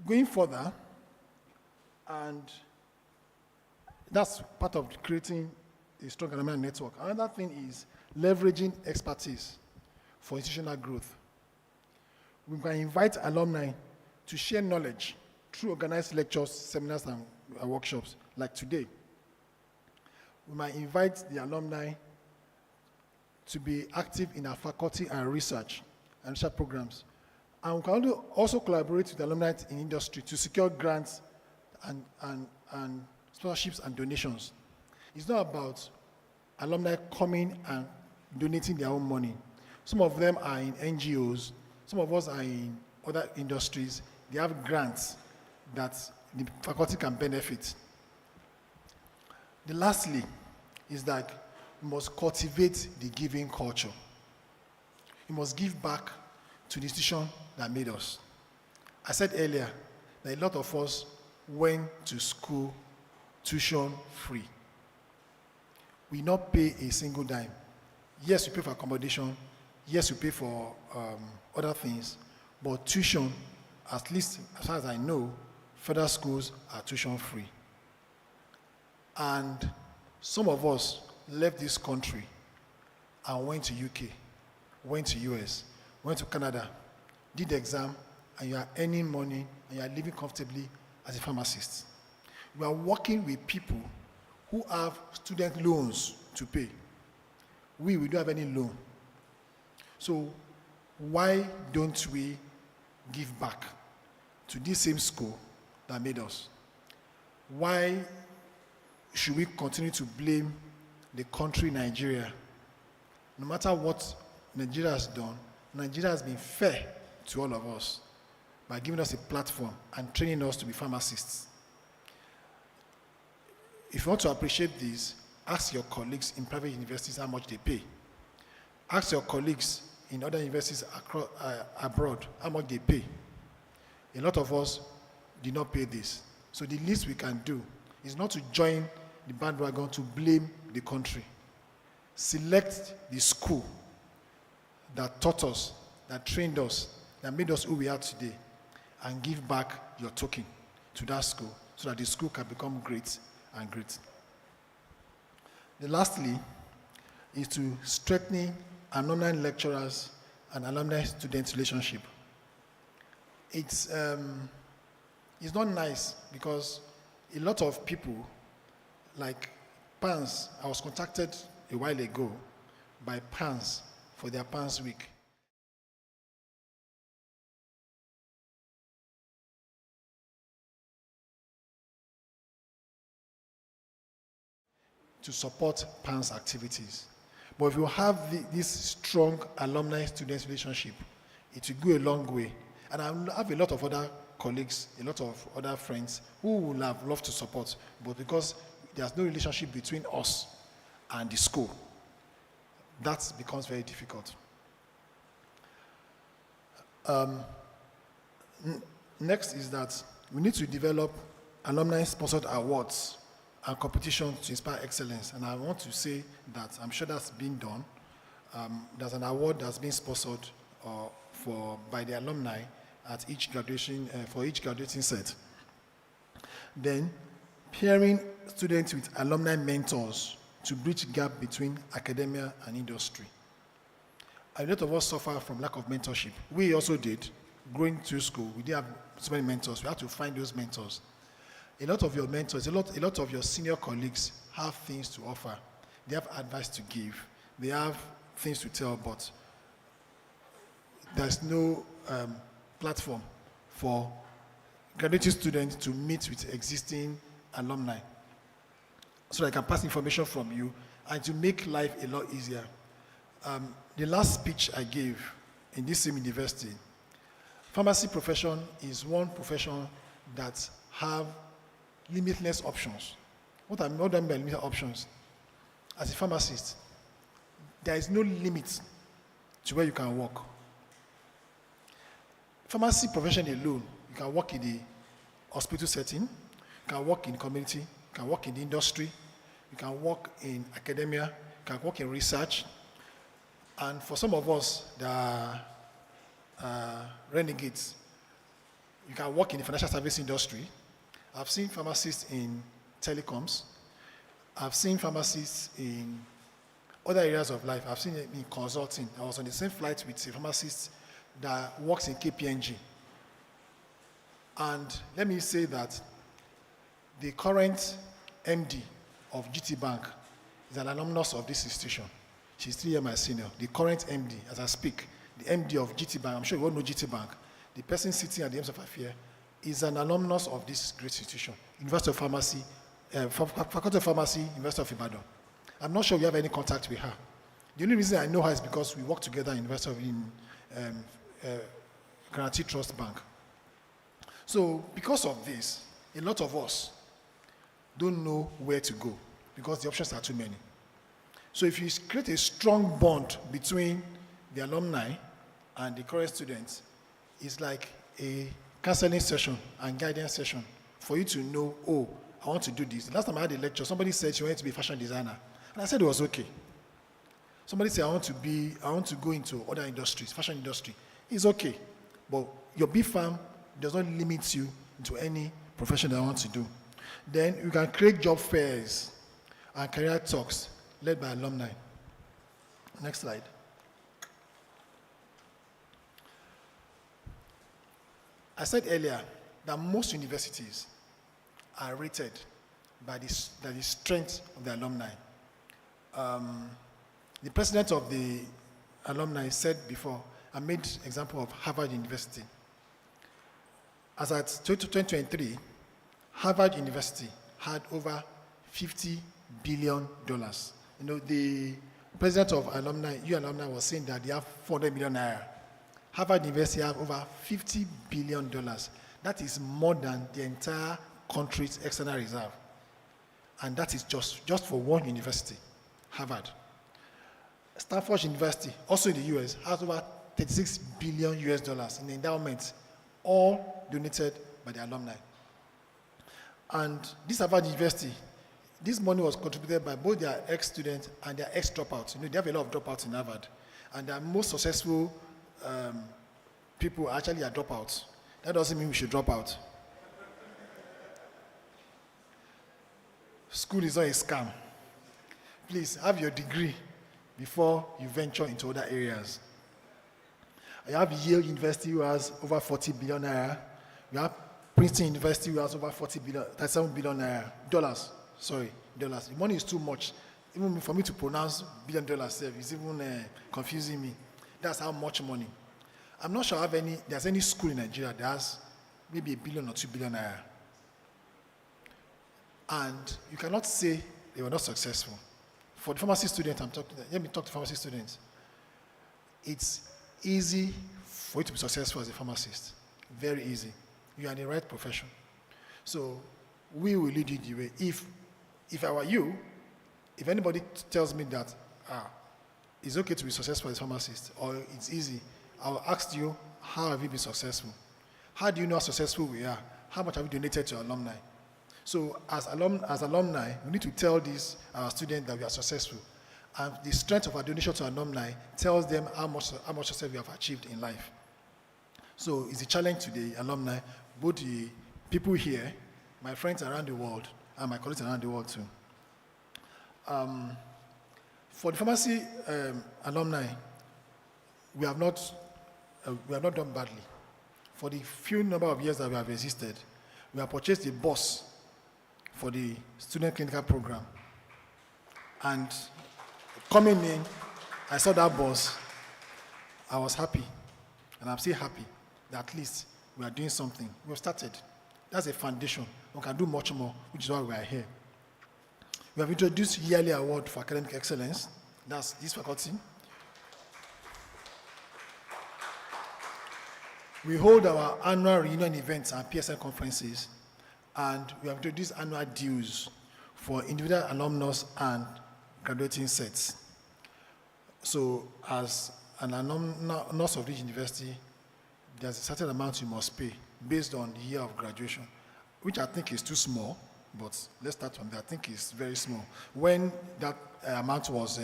G: Going further, and That's part of creating a strong alumni network. Another thing is leveraging expertise for institutional growth. We can invite alumni to share knowledge through organized lectures, seminars, and workshops, like today. We might invite the alumni to be active in our faculty and research programs. And we can also collaborate with the alumni in industry to secure grants and scholarships and donations. It's not about alumni coming and donating their own money. Some of them are in NGOs, some of us are in other industries. They have grants that the faculty can benefit. The lastly is that we must cultivate the giving culture. We must give back to the institution that made us. I said earlier that a lot of us went to school tuition free. We not pay a single dime. Yes, we pay for accommodation. Yes, we pay for other things. But tuition, at least as far as I know, federal schools are tuition free. And some of us left this country and went to UK, went to US, went to Canada, did the exam, and you are earning money and you are living comfortably as a pharmacist. We are working with people who have student loans to pay. We don't have any loan. So why don't we give back to this same school that made us? Why should we continue to blame the country Nigeria? No matter what Nigeria has done, Nigeria has been fair to all of us by giving us a platform and training us to be pharmacists. If you want to appreciate this, ask your colleagues in private universities how much they pay. Ask your colleagues in other universities abroad how much they pay. A lot of us did not pay this. So the least we can do is not to join the bandwagon to blame the country. Select the school that taught us, that trained us, that made us who we are today, and give back your token to that school so that the school can become great and great. The lastly is to strengthen alumni lecturers and alumni student relationship. It's not nice because a lot of people, like PANS, I was contacted a while ago by PANS for their PANS week. To support PANS activities. But if you have this strong alumni-student relationship, it will go a long way. And I have a lot of other colleagues, a lot of other friends who would have loved to support, but because there's no relationship between us and the school, that becomes very difficult. Next is that we need to develop alumni-sponsored awards and competition to inspire excellence. And I want to say that I'm sure that's been done. There's an award that's been sponsored by the alumni at each graduation, for each graduating set. Then, pairing students with alumni mentors to bridge gap between academia and industry. A lot of us suffer from lack of mentorship. We also did. Going to school, we didn't have so many mentors. We had to find those mentors. A lot of your mentors, a lot of your senior colleagues have things to offer. They have advice to give. They have things to tell, but there's no platform for graduating students to meet with existing alumni so they can pass information from you and to make life a lot easier. The last speech I gave in this same university, pharmacy profession is one profession that have limitless options. What I mean by limitless options? As a pharmacist, there is no limit to where you can work. Pharmacy profession alone, you can work in the hospital setting, you can work in the community, you can work in the industry, you can work in academia, you can work in research. And for some of us that are renegades, you can work in the financial service industry. I've seen pharmacists in telecoms. I've seen pharmacists in other areas of life. I've seen it in consulting. I was on the same flight with a pharmacist that works in KPNG. And let me say that the current MD of GT Bank is an alumnus of this institution. She's 3 years my senior. The current MD, as I speak, the MD of GT Bank, I'm sure you all know GT Bank, the person sitting at the end of affair is an alumnus of this great institution, University of Pharmacy, Faculty of Pharmacy, University of Ibadan. I'm not sure we have any contact with her. The only reason I know her is because we work together in University of Guarantee Trust Bank. So because of this, a lot of us don't know where to go because the options are too many. So if you create a strong bond between the alumni and the current students, it's like a counseling session and guidance session for you to know, oh, I want to do this. Last time I had a lecture, somebody said she wanted to be a fashion designer. And I said it was okay. Somebody said I want to go into other industries, fashion industry. It's okay. But your BPharm does not limit you into any profession that I want to do. Then you can create job fairs and career talks led by alumni. Next slide. I said earlier that most universities are rated by the strength of the alumni. The president of the alumni said before, I made example of Harvard University. As at 2023, Harvard University had over $50 billion. You know, the president of alumni, alumni was saying that they have 400 million naira. Harvard University have over $50 billion. That is more than the entire country's external reserve. And that is just for one university, Harvard. Stanford University, also in the US, has over $36 billion in endowments, all donated by the alumni. And this Harvard University, this money was contributed by both their ex-students and their ex-dropouts. You know, they have a lot of dropouts in Harvard. And their most successful people actually are dropouts. That doesn't mean we should drop out. School is not a scam. Please have your degree before you venture into other areas. You have Yale University who has over 40 billion naira. You have Princeton University who has over 37 billion naira. Dollars. The money is too much. Even for me to pronounce $billion is even confusing me. That's how much money. I'm not sure there's any school in Nigeria that has maybe $1 billion or $2 billion naira. And you cannot say they were not successful. For the pharmacy students, let me talk to pharmacy students. It's easy for you to be successful as a pharmacist. Very easy. You are in the right profession. So we will lead you the way. If I were you, if anybody tells me that it's okay to be successful as a pharmacist or it's easy, I will ask you, how have you been successful? How do you know how successful we are? How much have you donated to alumni? So as alumni, we need to tell our students that we are successful. And the strength of our donation to alumni tells them how much success we have achieved in life. So it's a challenge to the alumni, both the people here, my friends around the world, and my colleagues around the world too. For the pharmacy alumni, we have not done badly. For the few number of years that we have existed, we have purchased a bus for the student clinical program. And coming in, I saw that bus. I was happy, and I'm still happy that at least we are doing something. We have started. That's a foundation. We can do much more, which is why we are here. We have introduced yearly award for academic excellence. That's this faculty. We hold our annual reunion events and PSN conferences, and we have introduced annual dues for individual alumnus and graduating sets. So as an alumnus of this university, there's a certain amount you must pay based on the year of graduation, which I think is too small, but let's start from there. I think it's very small. When that amount was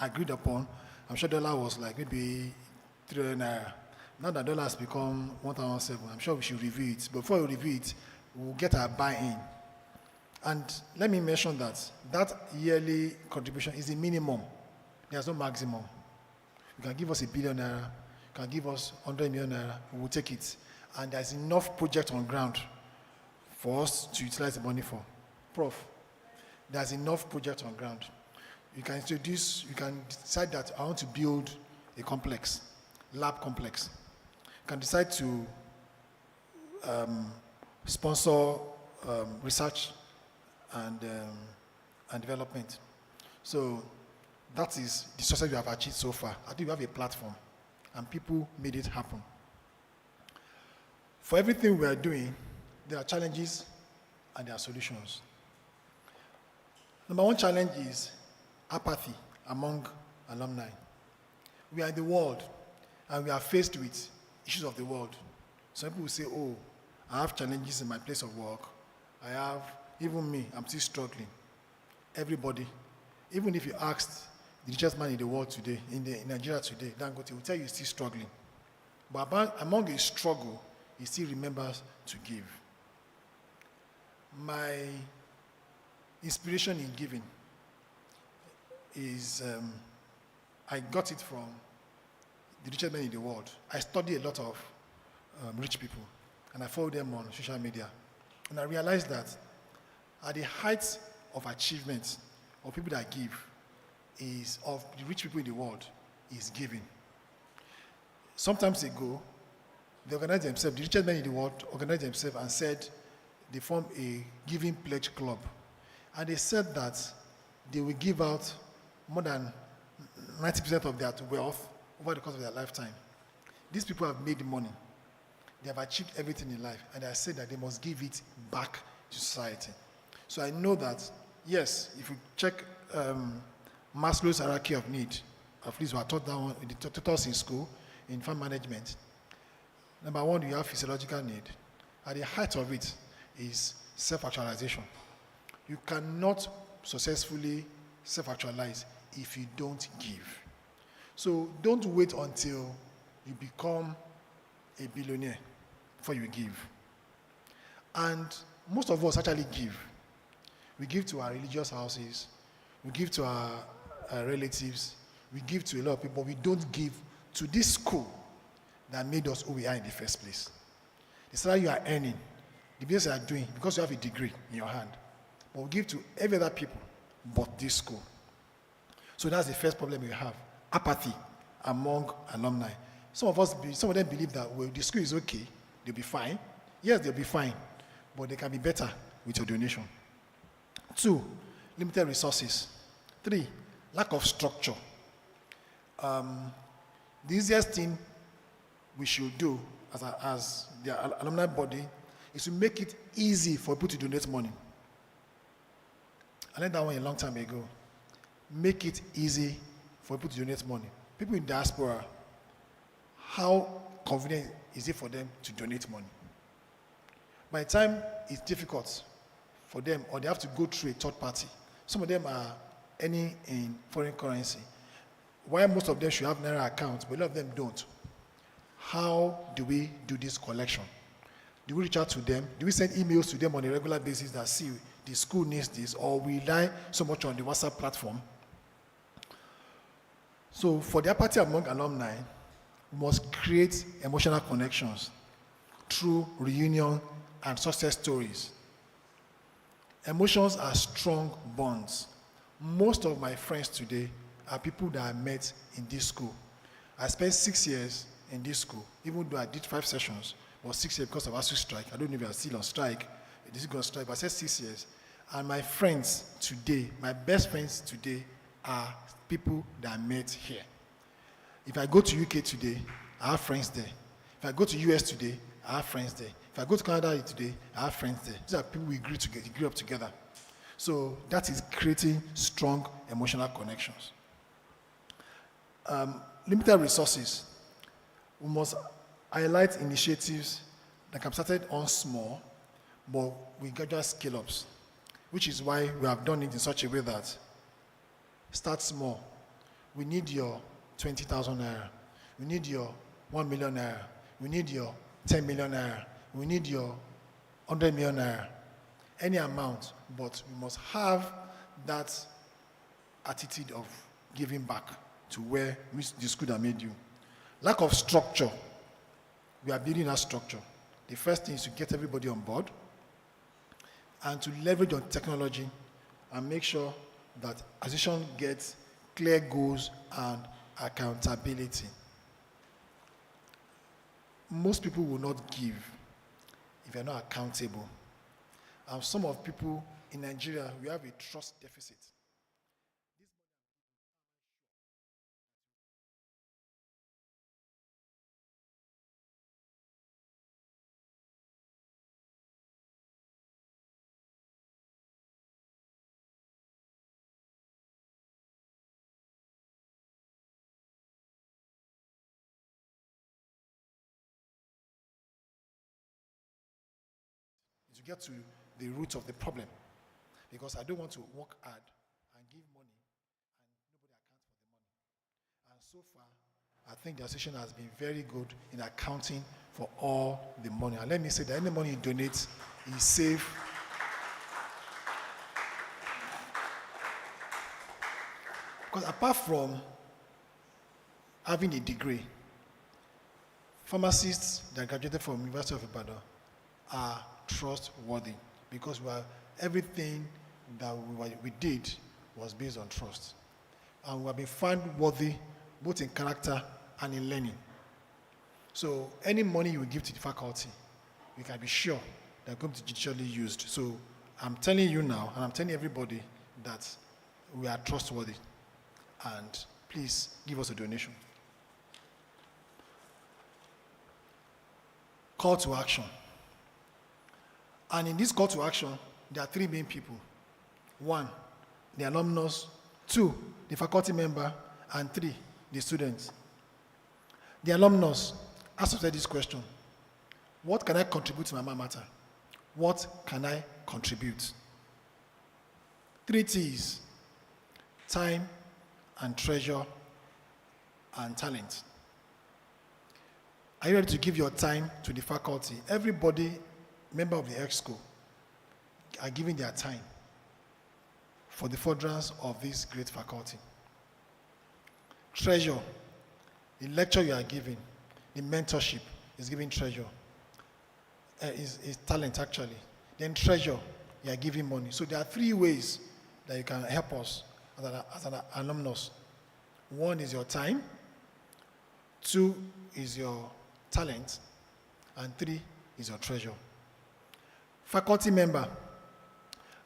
G: agreed upon, I'm sure dollar was like maybe 300 naira. Now that dollar has become 1,007, I'm sure we should review it. But before we review it, we'll get our buy-in. And let me mention that yearly contribution is the minimum. There's no maximum. You can give us $1 billion, you can give us 100 million naira, we will take it. And there's enough project on ground for us to utilize the money for. Prof, there's enough project on ground. You can decide that I want to build a complex, lab complex. You can decide to sponsor research and development. So that is the success we have achieved so far. I think we have a platform and people made it happen. For everything we are doing, there are challenges and there are solutions. Number one challenge is apathy among alumni. We are in the world and we are faced with issues of the world. Some people will say, oh, I have challenges in my place of work. Even me, I'm still struggling. Everybody, even if you asked the richest man in the world today, in Nigeria today, Dangote will tell you he's still struggling. But among his struggle, he still remembers to give. My inspiration in giving is, I got it from the richest man in the world. I study a lot of rich people, and I follow them on social media. And I realized that at the height of achievement of people that give of the rich people in the world is giving. Sometimes ago, they organized themselves, the richest men in the world organized themselves and said they formed a giving pledge club. And they said that they will give out more than 90% of their wealth over the course of their lifetime. These people have made money. They have achieved everything in life. And I said that they must give it back to society. So I know that, yes, if you check Maslow's hierarchy of need, at least we are taught that one, they taught us in school, in farm management. Number one, you have physiological need. At the height of it is self-actualization. You cannot successfully self-actualize if you don't give. So don't wait until you become a billionaire before you give. And most of us actually give. We give to our religious houses, we give to our relatives, we give to a lot of people, but we don't give to this school that made us who we are in the first place. The salary you are earning, the business you are doing, because you have a degree in your hand, but we give to every other people but this school. So that's the first problem we have, apathy among alumni. Some of them believe that, well, the school is okay, they'll be fine. Yes, they'll be fine, but they can be better with your donation. 2, limited resources. 3, lack of structure. The easiest thing we should do as the alumni body is to make it easy for people to donate money. I learned that one a long time ago. Make it easy for people to donate money. People in diaspora, how convenient is it for them to donate money? By the time it's difficult for them, or they have to go through a third party, some of them are earning in foreign currency. While most of them should have Naira accounts, but a lot of them don't. How do we do this collection? Do we reach out to them? Do we send emails to them on a regular basis that, see, the school needs this, or we rely so much on the WhatsApp platform? So for the apathy among alumni, we must create emotional connections through reunion and success stories. Emotions are strong bonds. Most of my friends today are people that I met in this school. I spent 6 years in this school, even though I did 5 sessions, but 6 years because of ASU strike. I don't know if I'm still on strike. This is going to strike, but I said 6 years. And my friends today, my best friends today, are people that I met here. If I go to UK today, I have friends there. If I go to US today, I have friends there. If I go to Canada today, I have friends there. These are people we grew up together. So that is creating strong emotional connections. Limited resources. We must highlight initiatives that can be started on small, but we gradually scale up, which is why we have done it in such a way that start small. We need your 20,000 naira. We need your 1 million naira. We need your 10 million naira. We need your 100 million naira. any amount, but we must have that attitude of giving back to where the school that made you. Lack of structure. We are building that structure. The first thing is to get everybody on board and to leverage on technology and make sure that association gets clear goals and accountability. Most people will not give if you're not accountable. And some of people in Nigeria, we have a trust deficit. To get to the root of the problem. Because I don't want to work hard and give money and nobody accounts for the money. And so far, I think the association has been very good in accounting for all the money. And let me say that any money you donate is safe. Because apart from having a degree, pharmacists that graduated from University of Ibadan are trustworthy because everything that we did was based on trust. And we have been found worthy both in character and in learning. So any money you give to the faculty, you can be sure they're going to be judicially used. So I'm telling you now, and I'm telling everybody that we are trustworthy. And please give us a donation. Call to action. And in this call to action, there are three main people. One, the alumnus. Two, the faculty member. And three, the students. The alumnus asked this question: what can I contribute to my alma mater? What can I contribute? Three T's: time and treasure and talent. Are you ready to give your time to the faculty? Everybody, member of the EXCO, are giving their time for the furtherance of this great faculty. Treasure, the lecture you are giving, the mentorship is giving treasure, is talent actually. Then treasure, you are giving money. So there are three ways that you can help us as an alumnus. One is your time, two is your talent, and three is your treasure. Faculty member,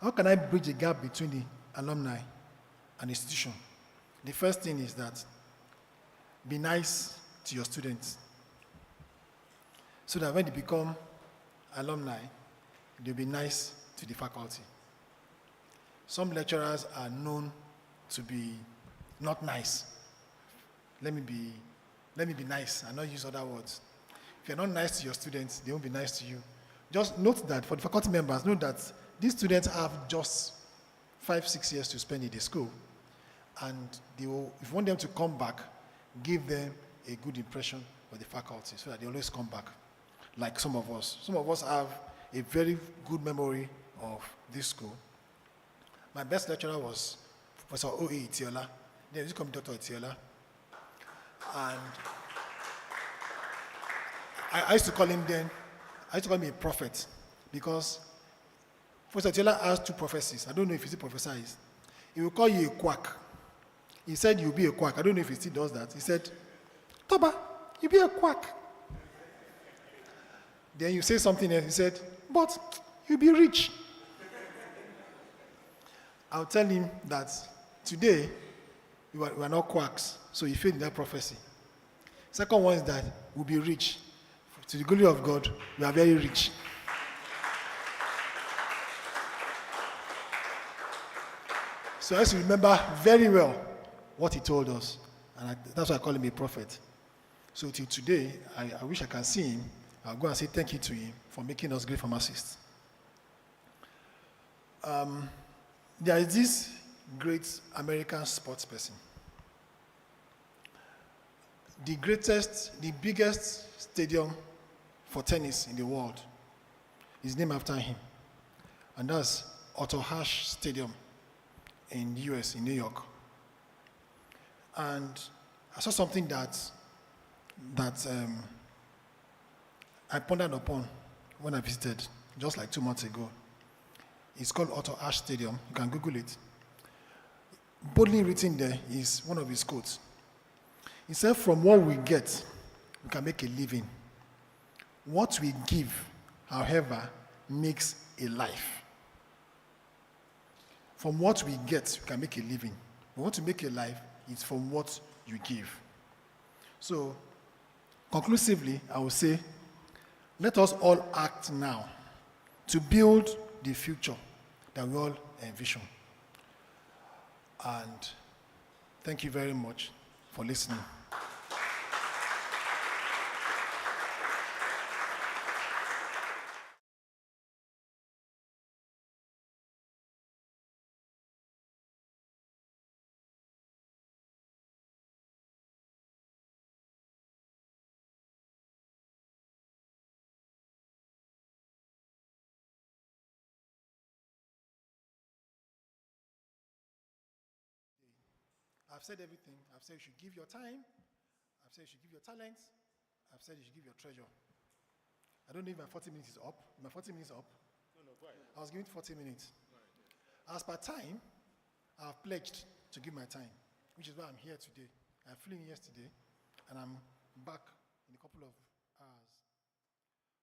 G: how can I bridge the gap between the alumni and institution? The first thing is that be nice to your students so that when they become alumni, they'll be nice to the faculty. Some lecturers are known to be not nice. Let me be nice and not use other words. If you're not nice to your students, they won't be nice to you. Just note that for the faculty members, note that these students have just 5-6 years to spend in the school, and they will, if you want them to come back, give them a good impression of the faculty so that they always come back. Like some of us. Some of us have a very good memory of this school. My best lecturer was Professor O.A. Itiola. Then he called me Dr. Itiola. And I used to call him a prophet because Professor Itiola has two prophecies. I don't know if he still prophesies. He will call you a quack. He said you'll be a quack. I don't know if he still does that. He said, Toba, you'll be a quack. Then you say something else. He said, but you'll be rich. I'll tell him that today we are not quacks, so he failed in that prophecy. Second one is that we'll be rich. To the glory of God, we are very rich. So let's remember very well what he told us, and that's why I call him a prophet. So till today, I wish I can see him. I'll go and say thank you to him for making us great pharmacists. There is this great American sports person. The biggest stadium for tennis in the world is named after him. and that's Otto Ashe Stadium in the US, in New York. And I saw something that I pondered upon when I visited just like 2 months ago. It's called Otto Ashe Stadium. You can Google it. Boldly written there is one of his quotes. He said, "From what we get, we can make a living. What we give, however, makes a life." From what we get, we can make a living. We want to make a life, it's from what you give. So, conclusively, I will say, let us all act now to build the future that we all envision. And thank you very much for listening. I've said everything. I've said you should give your time. I've said you should give your talents. I've said you should give your treasure. I don't know if my 40 minutes is up. My 40 minutes up. No, go ahead. I was given 40 minutes. Right. As per time, I've pledged to give my time, which is why I'm here today. I flew in yesterday, and I'm back in a couple of hours.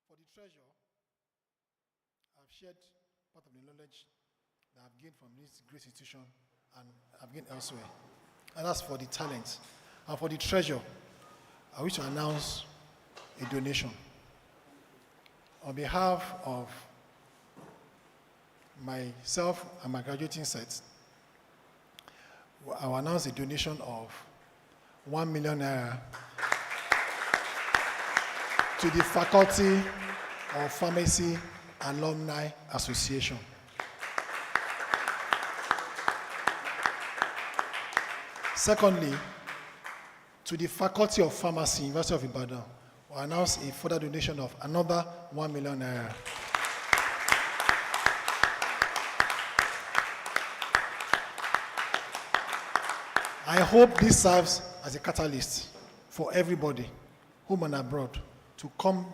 G: For the treasure, I've shared part of the knowledge that I've gained from this great institution and I've gained elsewhere. And that's for the talent. And for the treasure, I wish to announce a donation. On behalf of myself and my graduating set, I will announce a donation of 1 million naira to the Faculty of Pharmacy Alumni Association. Secondly, to the Faculty of Pharmacy, University of Ibadan, will announce a further donation of another 1 million naira. I hope this serves as a catalyst for everybody, home and abroad, to come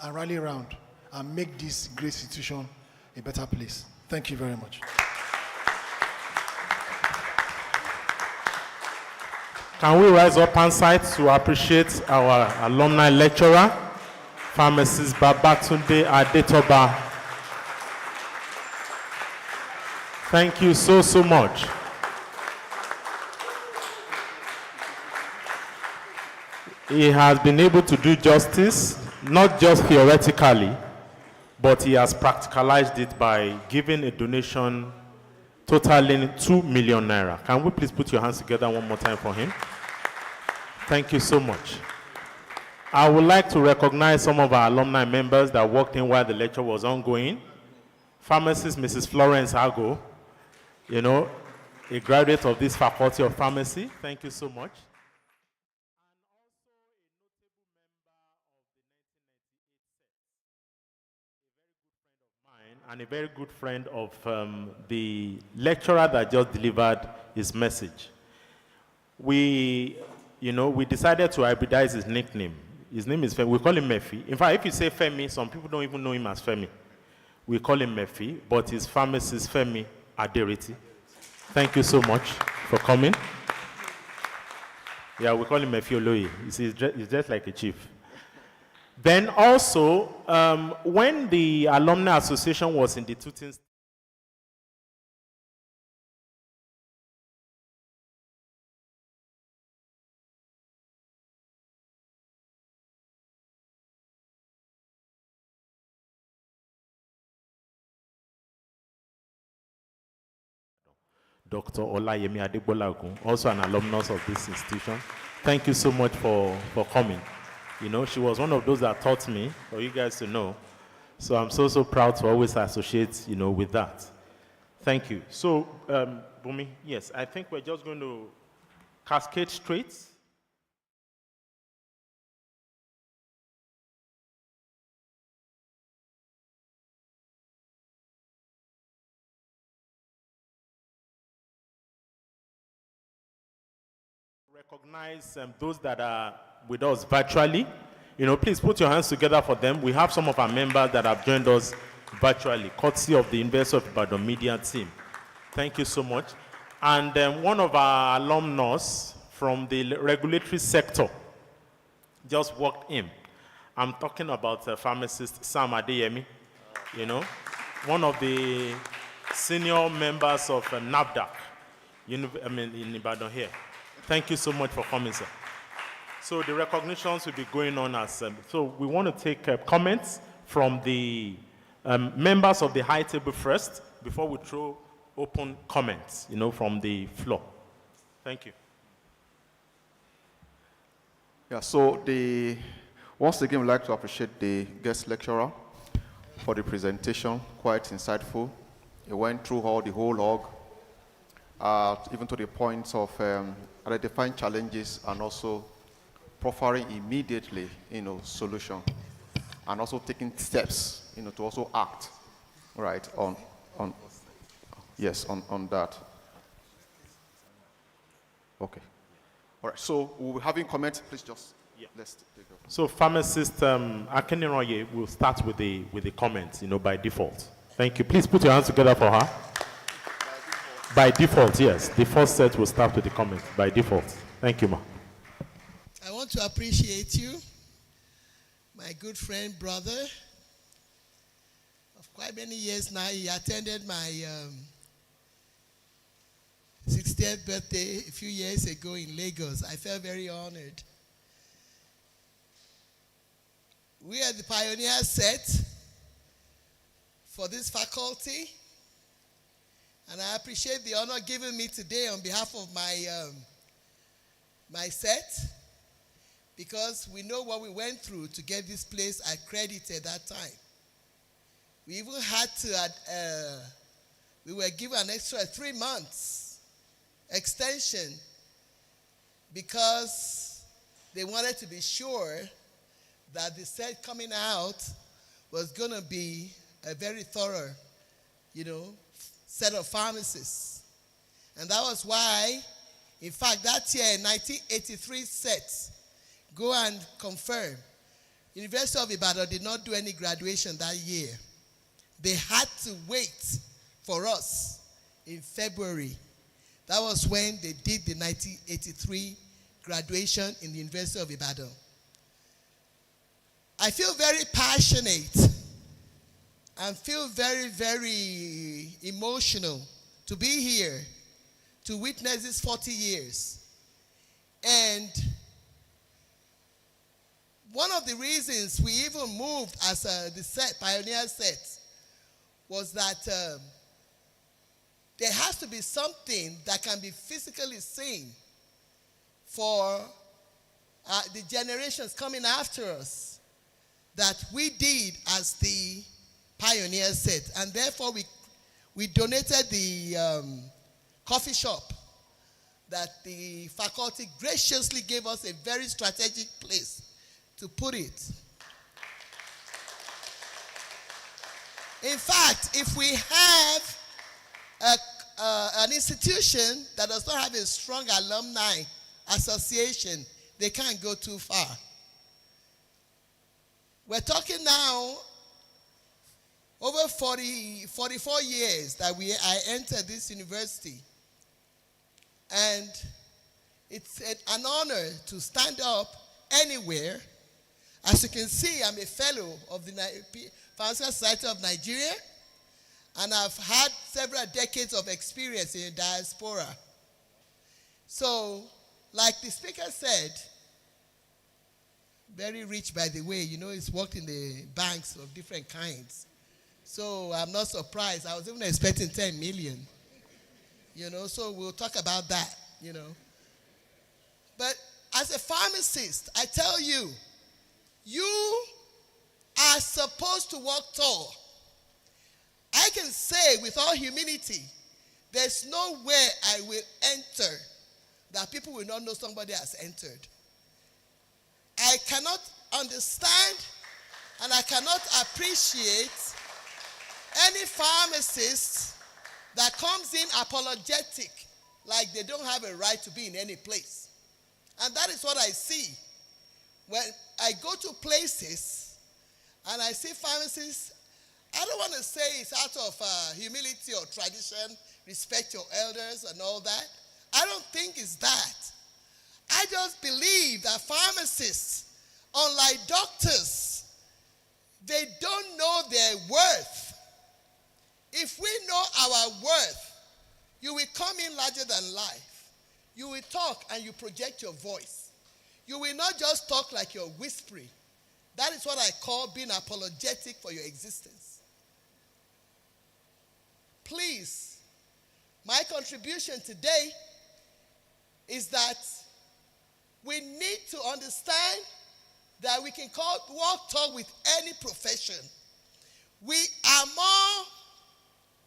G: and rally around and make this great institution a better place. Thank you very much.
A: Can we rise up on site to appreciate our alumni lecturer, Pharmacist Babatunde Adetoba. Thank you so much. He has been able to do justice, not just theoretically, but he has practicalized it by giving a donation totaling 2 million naira. Can we please put your hands together one more time for him? Thank you so much. I would like to recognize some of our alumni members that worked in while the lecture was ongoing. Pharmacist Mrs. Florence Hago, a graduate of this Faculty of Pharmacy. Thank you so much. And a very good friend of the lecturer that just delivered his message. We decided to hybridize his nickname. His name is Femi. We call him Murphy. In fact, if you say Femi, some people don't even know him as Femi. We call him Murphy, but his pharmacist Femi Aderiti. Thank you so much for coming. Yeah, we call him Murphy Oloye. He's just like a chief. Then also, when the Alumni Association was in the Tooting, Dr. Olayemi Adegbolagun, also an alumnus of this institution. Thank you so much for coming. She was one of those that taught me, for you guys to know. So I'm so proud to always associate, with that. Thank you. So, Bumi, yes, I think we're just going to cascade straight. recognize those that are with us virtually. Please put your hands together for them. We have some of our members that have joined us virtually, courtesy of the University of Ibadan media team. Thank you so much. And one of our alumnus from the regulatory sector just walked in. I'm talking about pharmacist Sam Adeyemi, one of the senior members of NAFDAC in Ibadan here. Thank you so much for coming, sir. So the recognitions will be going on as, so we want to take comments from the members of the high table first before we throw open comments, from the floor. Thank you.
B: Yeah, so once again, we'd like to appreciate the guest lecturer for the presentation, quite insightful. He went through the whole log, even to the points of identifying challenges and also proffering immediately, solution, and also taking steps, to also act, right, on that. Okay. All right, so we'll be having comments. Please just, let's take it.
A: So pharmacist Akeniroye will start with the comments, by default. Thank you. Please put your hands together for her. By default, yes. The first set will start with the comments, by default. Thank you, ma.
H: I want to appreciate you, my good friend, brother. Of quite many years now, he attended my 60th birthday a few years ago in Lagos. I felt very honored. We are the pioneer set for this faculty, and I appreciate the honor given me today on behalf of my set, because we know what we went through to get this place accredited that time. We even had to, we were given an extra 3 months extension because they wanted to be sure that the set coming out was going to be a very thorough, set of pharmacists. And that was why, in fact, that year, 1983 set, go and confirm, University of Ibadan did not do any graduation that year. They had to wait for us in February. That was when they did the 1983 graduation in the University of Ibadan. I feel very passionate and feel very, very emotional to be here to witness these 40 years. And one of the reasons we even moved as the set, pioneer set, was that there has to be something that can be physically seen for the generations coming after us that we did as the pioneer set. And therefore, we donated the coffee shop that the faculty graciously gave us a very strategic place to put it. In fact, if we have an institution that does not have a strong alumni association, they can't go too far. We're talking now over 44 years that I entered this university. And it's an honor to stand up anywhere. As you can see, I'm a fellow of the Pharmaceutical Society of Nigeria, and I've had several decades of experience in the diaspora. So, like the speaker said, very rich, by the way, he's worked in the banks of different kinds. So I'm not surprised. I was even expecting 10 million, so we'll talk about that, But as a pharmacist, I tell you, you are supposed to walk tall. I can say with all humility, there's nowhere I will enter that people will not know somebody has entered. I cannot understand and I cannot appreciate any pharmacist that comes in apologetic, like they don't have a right to be in any place. And that is what I see. When I go to places and I see pharmacists, I don't want to say it's out of humility or tradition, respect your elders and all that. I don't think it's that. I just believe that pharmacists, unlike doctors, they don't know their worth. If we know our worth, you will come in larger than life. You will talk and you project your voice. You will not just talk like you're whispering. That is what I call being apologetic for your existence. Please, my contribution today is that we need to understand that we can talk with any profession. We are more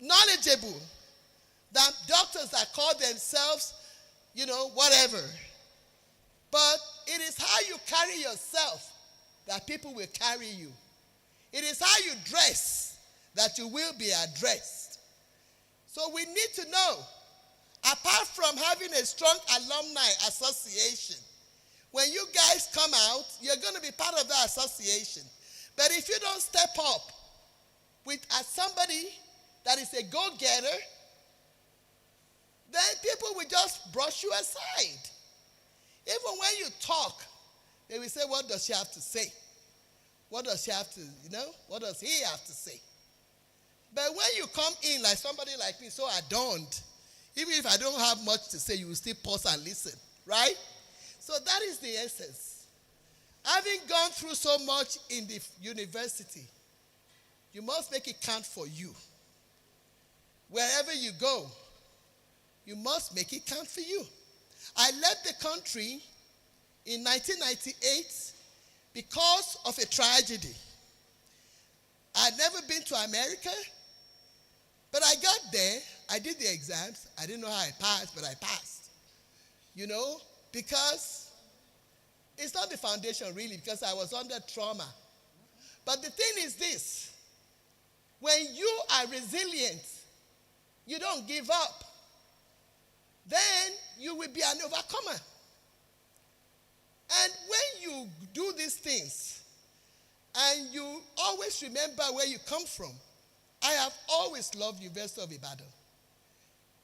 H: knowledgeable than doctors that call themselves, whatever. But it is how you carry yourself that people will carry you. It is how you dress that you will be addressed. So we need to know, apart from having a strong alumni association, when you guys come out, you're going to be part of that association. But if you don't step up as somebody that is a go-getter, then people will just brush you aside. Even when you talk, they will say, what does she have to say? What does she have to, what does he have to say? But when you come in like somebody like me, so adorned, even if I don't have much to say, you will still pause and listen, right? So that is the essence. Having gone through so much in the university, you must make it count for you. Wherever you go, you must make it count for you. I left the country in 1998 because of a tragedy. I'd never been to America, but I got there. I did the exams. I didn't know how I passed, but I passed. Because it's not the foundation really, because I was under trauma. But the thing is this: when you are resilient, you don't give up, then you will be an overcomer. And when you do these things, and you always remember where you come from, I have always loved University of Ibadan.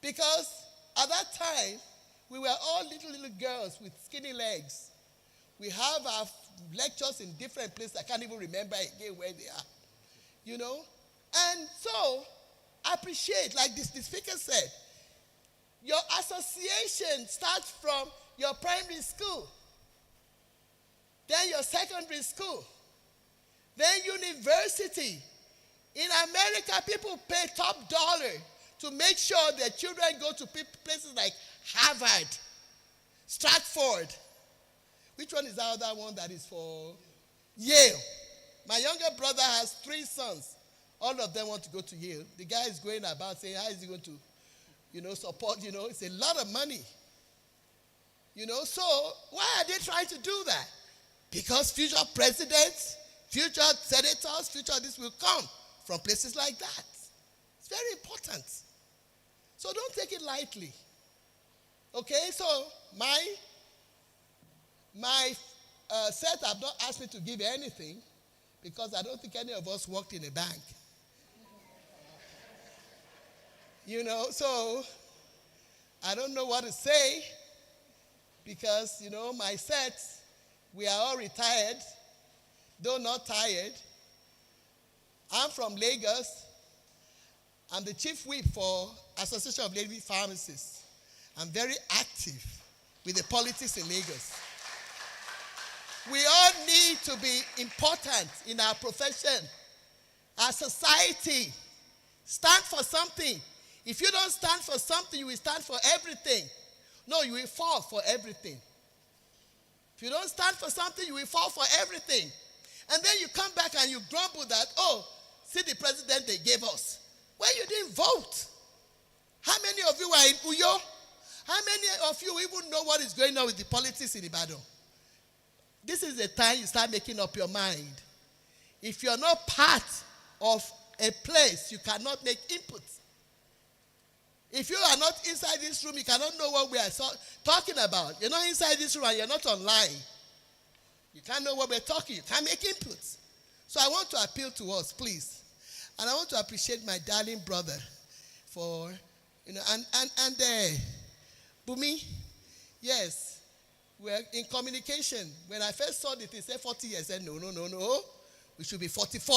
H: Because at that time, we were all little girls with skinny legs. We have our lectures in different places. I can't even remember again where they are. And so, I appreciate, like the speaker said, your association starts from your primary school, then your secondary school, then university. In America, people pay top dollar to make sure their children go to places like Harvard, Stratford. Which one is the other one that is for Yale? My younger brother has 3 sons. All of them want to go to Yale. The guy is going about saying, how is he going to, support, it's a lot of money. So why are they trying to do that? Because future presidents, future senators, future this will come from places like that. It's very important. So don't take it lightly. Okay, so my set have not asked me to give anything because I don't think any of us worked in a bank. So I don't know what to say because, my set, we are all retired, though not tired. I'm from Lagos. I'm the chief whip for Association of Lady Pharmacists. I'm very active with the politics in Lagos. We all need to be important in our profession. Our society. Stand for something. If you don't stand for something, you will stand for everything. No, you will fall for everything. If you don't stand for something, you will fall for everything. And then you come back and you grumble that, see the president they gave us. Well, you didn't vote. How many of you are in Uyo? How many of you even know what is going on with the politics in Ibadan? This is the time you start making up your mind. If you're not part of a place, you cannot make input. If you are not inside this room, you cannot know what we are talking about. You're not inside this room and you're not online. You can't know what we're talking. You can't make inputs. So I want to appeal to us, please. And I want to appreciate my darling brother for, and Bumi, yes, we're in communication. When I first saw it, he said 40 years. I said, no. We should be 44.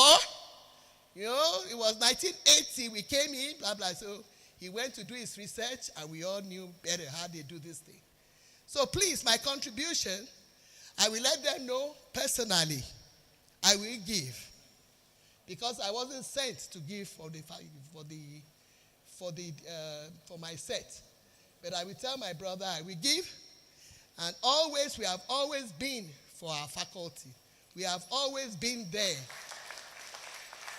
H: It was 1980. We came in, blah, blah. So he went to do his research, and we all knew better how they do this thing. So please, my contribution, I will let them know personally. I will give. Because I wasn't sent to give for my set. But I will tell my brother I will give. And always, we have always been for our faculty. We have always been there.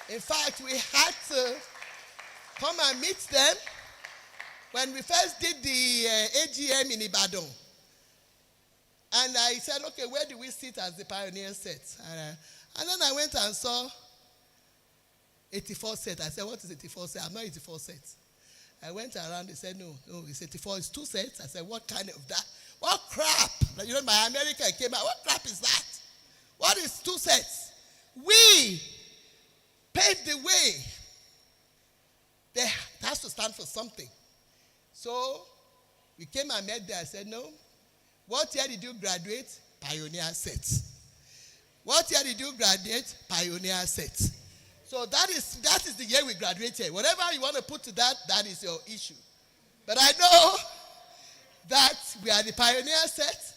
H: In fact, we had to come and meet them when we first did the AGM in Ibadan. And I said, okay, where do we sit as the pioneer set? And then I went and saw 84 set. I said, what is 84 set? I'm not 84 sets. I went around, they said, no, it's 84, it's 2 sets. I said, what kind of that? What crap? My American came out, what crap is that? What is 2 sets? We paved the way. It has to stand for something. So we came and met there. I said, no. What year did you graduate? Pioneer set. What year did you graduate? Pioneer set. So that is the year we graduated. Whatever you want to put to that, that is your issue. But I know that we are the pioneer set.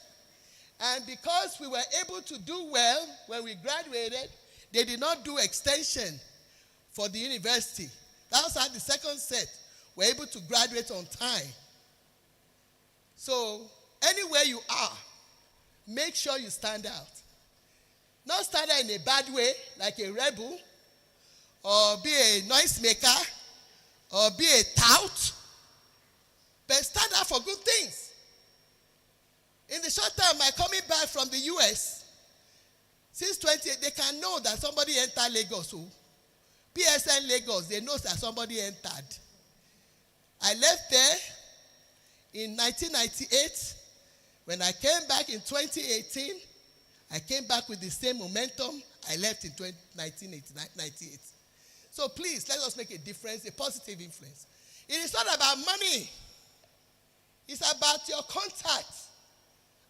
H: And because we were able to do well when we graduated, they did not do extension for the university. That was how the second set were able to graduate on time. So anywhere you are, make sure you stand out. Not stand out in a bad way, like a rebel, or be a noisemaker, or be a tout, but stand out for good things. In the short time, by coming back from the US, since 28, they can know that somebody entered Lagos. So PSN Lagos, they know that somebody entered. I left there in 1998. When I came back in 2018, I came back with the same momentum I left in 1998. So please, let us make a difference, a positive influence. It is not about money. It's about your contacts.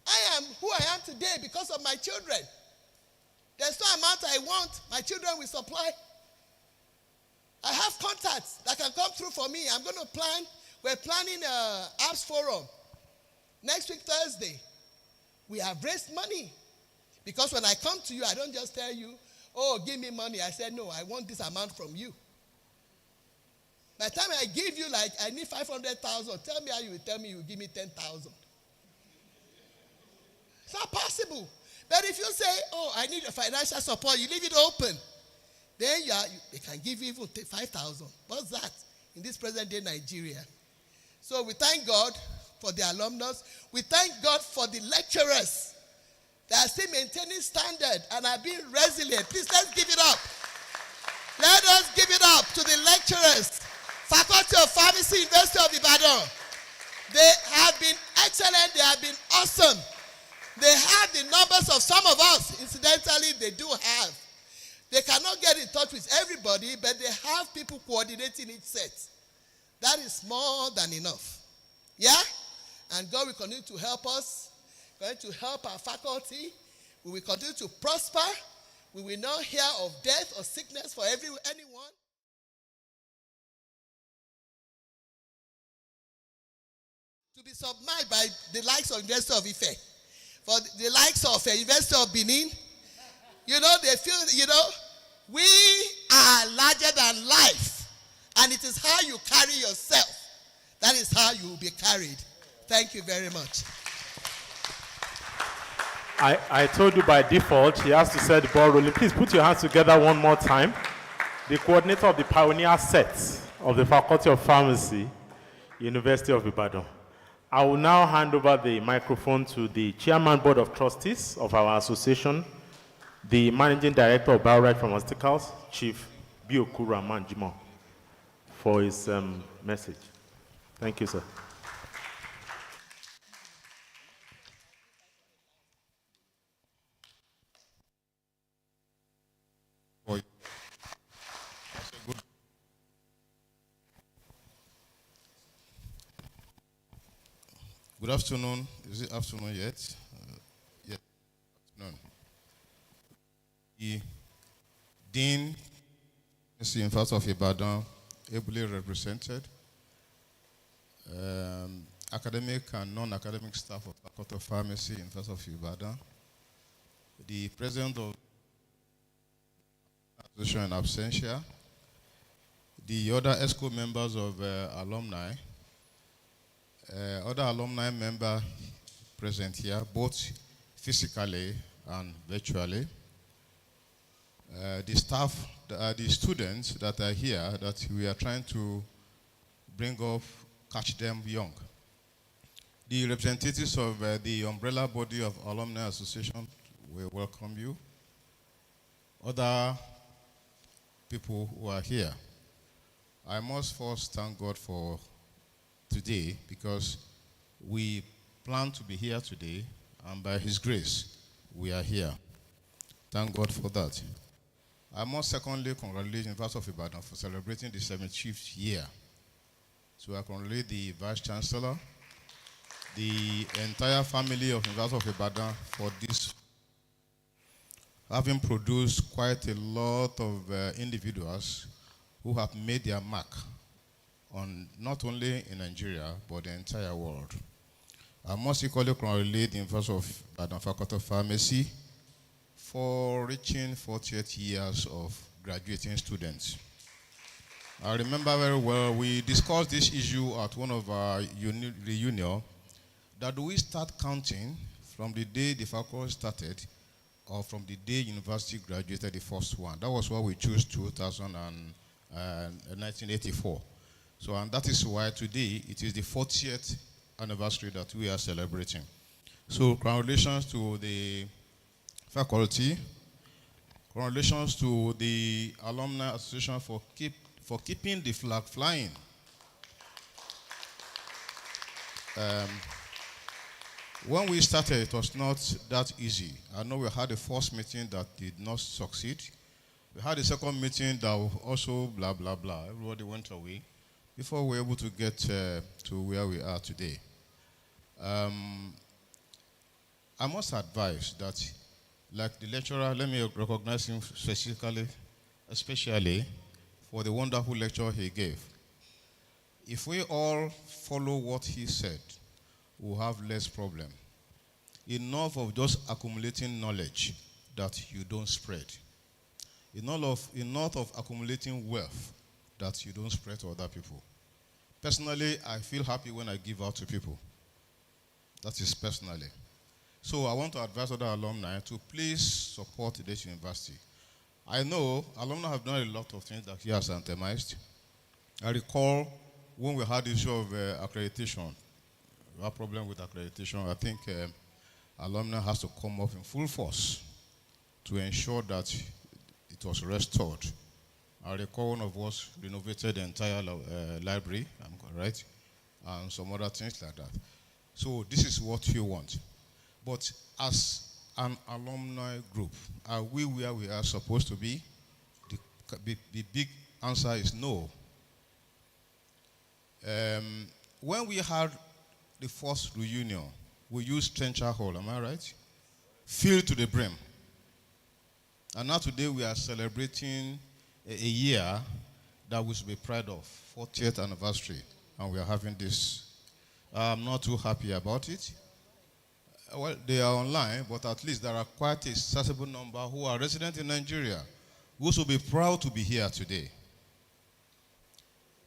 H: I am who I am today because of my children. There's no amount I want, my children will supply. I have contacts that can come through for me. I'm going to plan. We're planning an apps forum next week, Thursday. We have raised money. Because when I come to you, I don't just tell you, oh, give me money. I said, no, I want this amount from you. By the time I give you, like, I need 500,000, tell me how you will tell me you will give me 10,000. It's not possible. But if you say, oh, I need a financial support, you leave it open. Then they can give you even 5,000. What's that in this present day Nigeria? So we thank God for the alumnus. We thank God for the lecturers that are still maintaining standard and are being resilient. Please, let's give it up. Let us give it up to the lecturers. Faculty of Pharmacy, University of Ibadan. They have been excellent. They have been awesome. They have the numbers of some of us. Incidentally, they do have. They cannot get in touch with everybody, but they have people coordinating each set. That is more than enough. Yeah? And God will continue to help us, going to help our faculty. We will continue to prosper. We will not hear of death or sickness for anyone. To be submerged by the likes of University of Ife, for the likes of University of Benin. They feel, we are larger than life. And it is how you carry yourself. That is how you will be carried. Thank you very much.
A: I told you by default, he has to set the ball rolling. Please put your hands together one more time. The coordinator of the pioneer set of the Faculty of Pharmacy, University of Ibadan. I will now hand over the microphone to the Chairman Board of Trustees of our association, the Managing Director of BioRite Pharmaceuticals, Chief Biokura Manjimo, for his message. Thank you, sir.
I: For good. Good afternoon. Is it afternoon yet? Yes, afternoon. The Dean, Mr. University of Ibadan, ably represented, academic and non-academic staff of Faculty of Pharmacy, University of Ibadan, the President of the Association in absentia, the other ESCO members of alumni, other alumni members present here, both physically and virtually, the staff, the students that are here that we are trying to bring up, catch them young. The representatives of the umbrella body of Alumni Association, we welcome you. Other people who are here. I must first thank God for today because we plan to be here today and by His grace we are here. Thank God for that. I must secondly congratulate the University of Ibadan for celebrating the 75th year. So I congratulate the Vice Chancellor, the entire family of University of Ibadan for this, having produced quite a lot of individuals who have made their mark on not only in Nigeria, but the entire world. I must equally congratulate the University of Ibadan Faculty of Pharmacy for reaching 40th years of graduating students. I remember very well, we discussed this issue at one of our reunion, that do we start counting from the day the faculty started or from the day university graduated the first one. That was why we chose 1984. So, and that is why today it is the 40th anniversary that we are celebrating. So, congratulations to the faculty, congratulations to the Alumni Association for keeping the flag flying. When we started, it was not that easy. I know we had a first meeting that did not succeed. We had a second meeting that also blah, blah, blah. Everybody went away before we were able to get to where we are today. I must advise that, like the lecturer, let me recognize him specifically, especially for the wonderful lecture he gave. If we all follow what he said, we'll have less problem. Enough of just accumulating knowledge that you don't spread. Enough of accumulating wealth that you don't spread to other people. Personally, I feel happy when I give out to people. That is personally. So I want to advise other alumni to please support this university. I know alumni have done a lot of things that he has anthemized. I recall when we had the issue of accreditation, we had a problem with accreditation. I think alumni has to come up in full force to ensure that it was restored. I recall one of us renovated the entire library, I'm right, and some other things like that. So this is what you want. But as an alumni group, are we where we are supposed to be? The big answer is no. When we had the first reunion, we used Trencher Hall, am I right? Filled to the brim. And now today we are celebrating a year that we should be proud of, 40th anniversary, and we are having this. I'm not too happy about it. Well, they are online, but at least there are quite a sizable number who are resident in Nigeria who should be proud to be here today.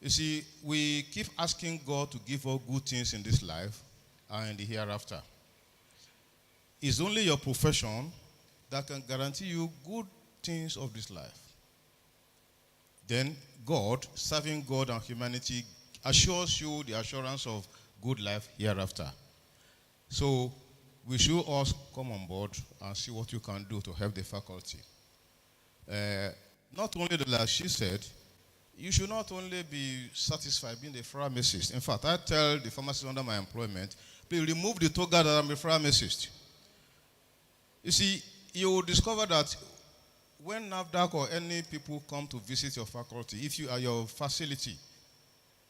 I: You see, we keep asking God to give us good things in this life and in the hereafter. It's only your profession that can guarantee you good things of this life. Then God, serving God and humanity, assures you the assurance of good life hereafter. So we should all come on board and see what you can do to help the faculty. Not only that, like she said, you should not only be satisfied being a pharmacist. In fact, I tell the pharmacists under my employment, please remove the toga that I'm a pharmacist. You see, you will discover that when NAFDAC or any people come to visit your faculty, if you are your facility,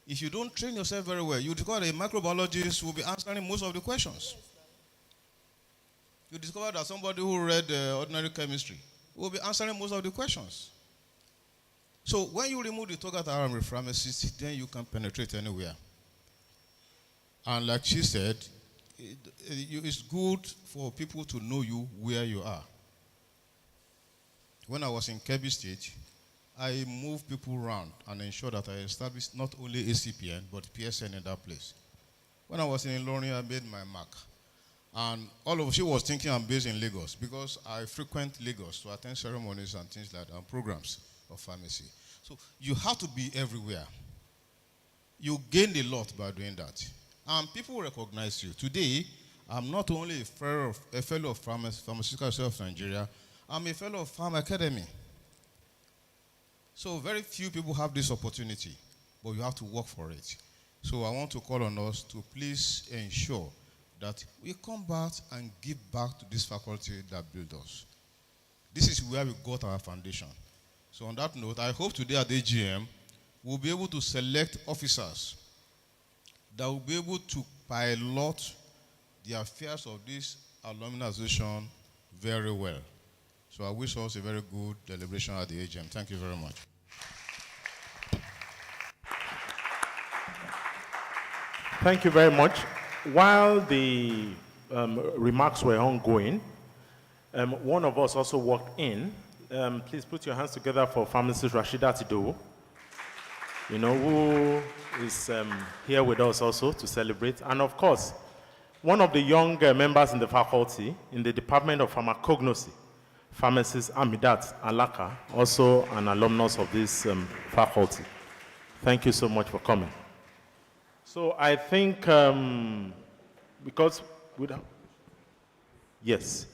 I: if you don't train yourself very well, you discover that a microbiologist will be answering most of the questions. You discover that somebody who read ordinary chemistry will be answering most of the questions. So when you remove the toga that I'm a pharmacist, then you can penetrate anywhere. And like she said, it's good for people to know you where you are. When I was in Kebbi State, I moved people around and ensured that I established not only ACPN, but PSN in that place. When I was in Ilorin, I made my mark. And she was thinking I'm based in Lagos because I frequent Lagos to attend ceremonies and things like that, and programs of pharmacy. So you have to be everywhere. You gain a lot by doing that. And people recognize you. Today, I'm not only a fellow of Pharmaceutical Society of Nigeria, I'm a fellow of Pharma Academy. So very few people have this opportunity, but you have to work for it. So I want to call on us to please ensure that we come back and give back to this faculty that built us. This is where we got our foundation. So on that note, I hope today at AGM, we'll be able to select officers that will be able to pilot the affairs of this alumni association very well. So I wish us a very good deliberation at the AGM. Thank you very much.
A: Thank you very much. While the remarks were ongoing, one of us also walked in. Please put your hands together for pharmacist Rashida Tido, who is here with us also to celebrate. And of course, one of the young members in the faculty in the Department of Pharmacognosy, pharmacist Amidat Alaka, also an alumnus of this faculty. Thank you so much for coming. So I think because yes,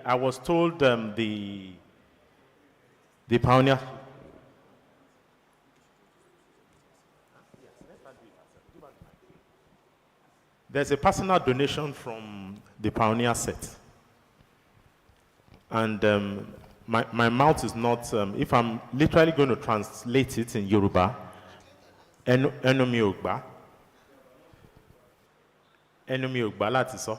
A: I was told the pioneer. There's a personal donation from the pioneer set. And my mouth is not, if I'm literally going to translate it in Yoruba, Enomi Ogba. Enomi Ogba láti sọ.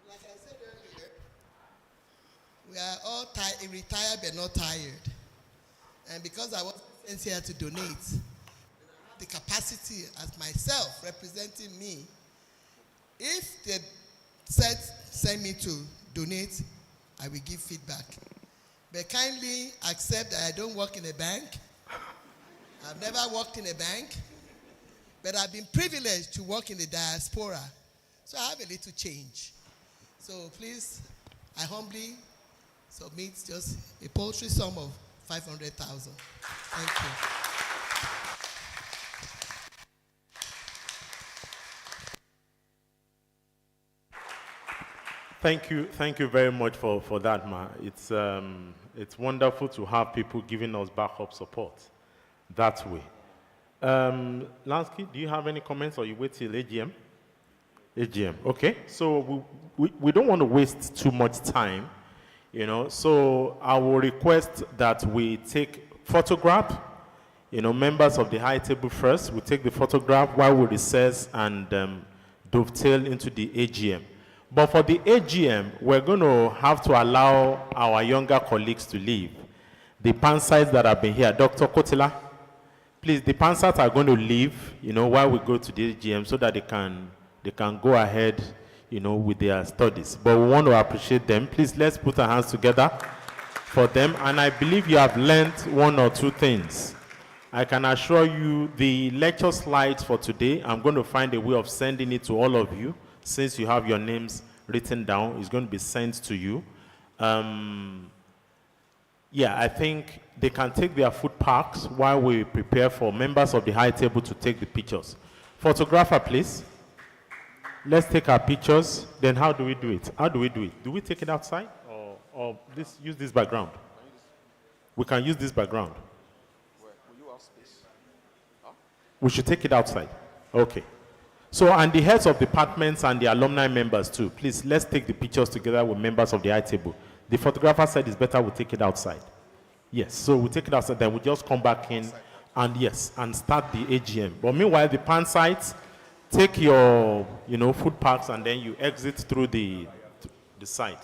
H: Like I said earlier, we are all retired but not tired. And because I was sent here to donate, the capacity as myself representing me, if they send me to donate, I will give feedback. But kindly accept that I don't work in a bank. I've never worked in a bank, but I've been privileged to work in the diaspora. So I have a little change. So please, I humbly submit just a paltry sum of 500,000. Thank you.
A: Thank you very much for that, Ma. It's wonderful to have people giving us backup support that way. Lansky, do you have any comments, or you wait till AGM? AGM, okay. So we don't want to waste too much time, So I will request that we take photograph, members of the high table first. We take the photograph while we recess and dovetail into the AGM. But for the AGM, we're going to have to allow our younger colleagues to leave. The pansites that have been here, Dr. Kotila, please, the pansites are going to leave, while we go to the AGM so that they can go ahead, with their studies. But we want to appreciate them. Please, let's put our hands together for them. And I believe you have learned one or two things. I can assure you the lecture slides for today, I'm going to find a way of sending it to all of you. Since you have your names written down, it's going to be sent to you. I think they can take their food packs while we prepare for members of the high table to take the pictures. Photographer, please. Let's take our pictures. Then how do we do it? How do we do it? Do we take it outside or use this background? We can use this background.
B: Will you have space?
A: We should take it outside. Okay. So, and the heads of departments and the alumni members too, please, let's take the pictures together with members of the high table. The photographer said it's better we take it outside. Yes, so we take it outside, then we just come back in and yes, and start the AGM. But meanwhile, the pan sites, take your, food packs and then you exit through the site.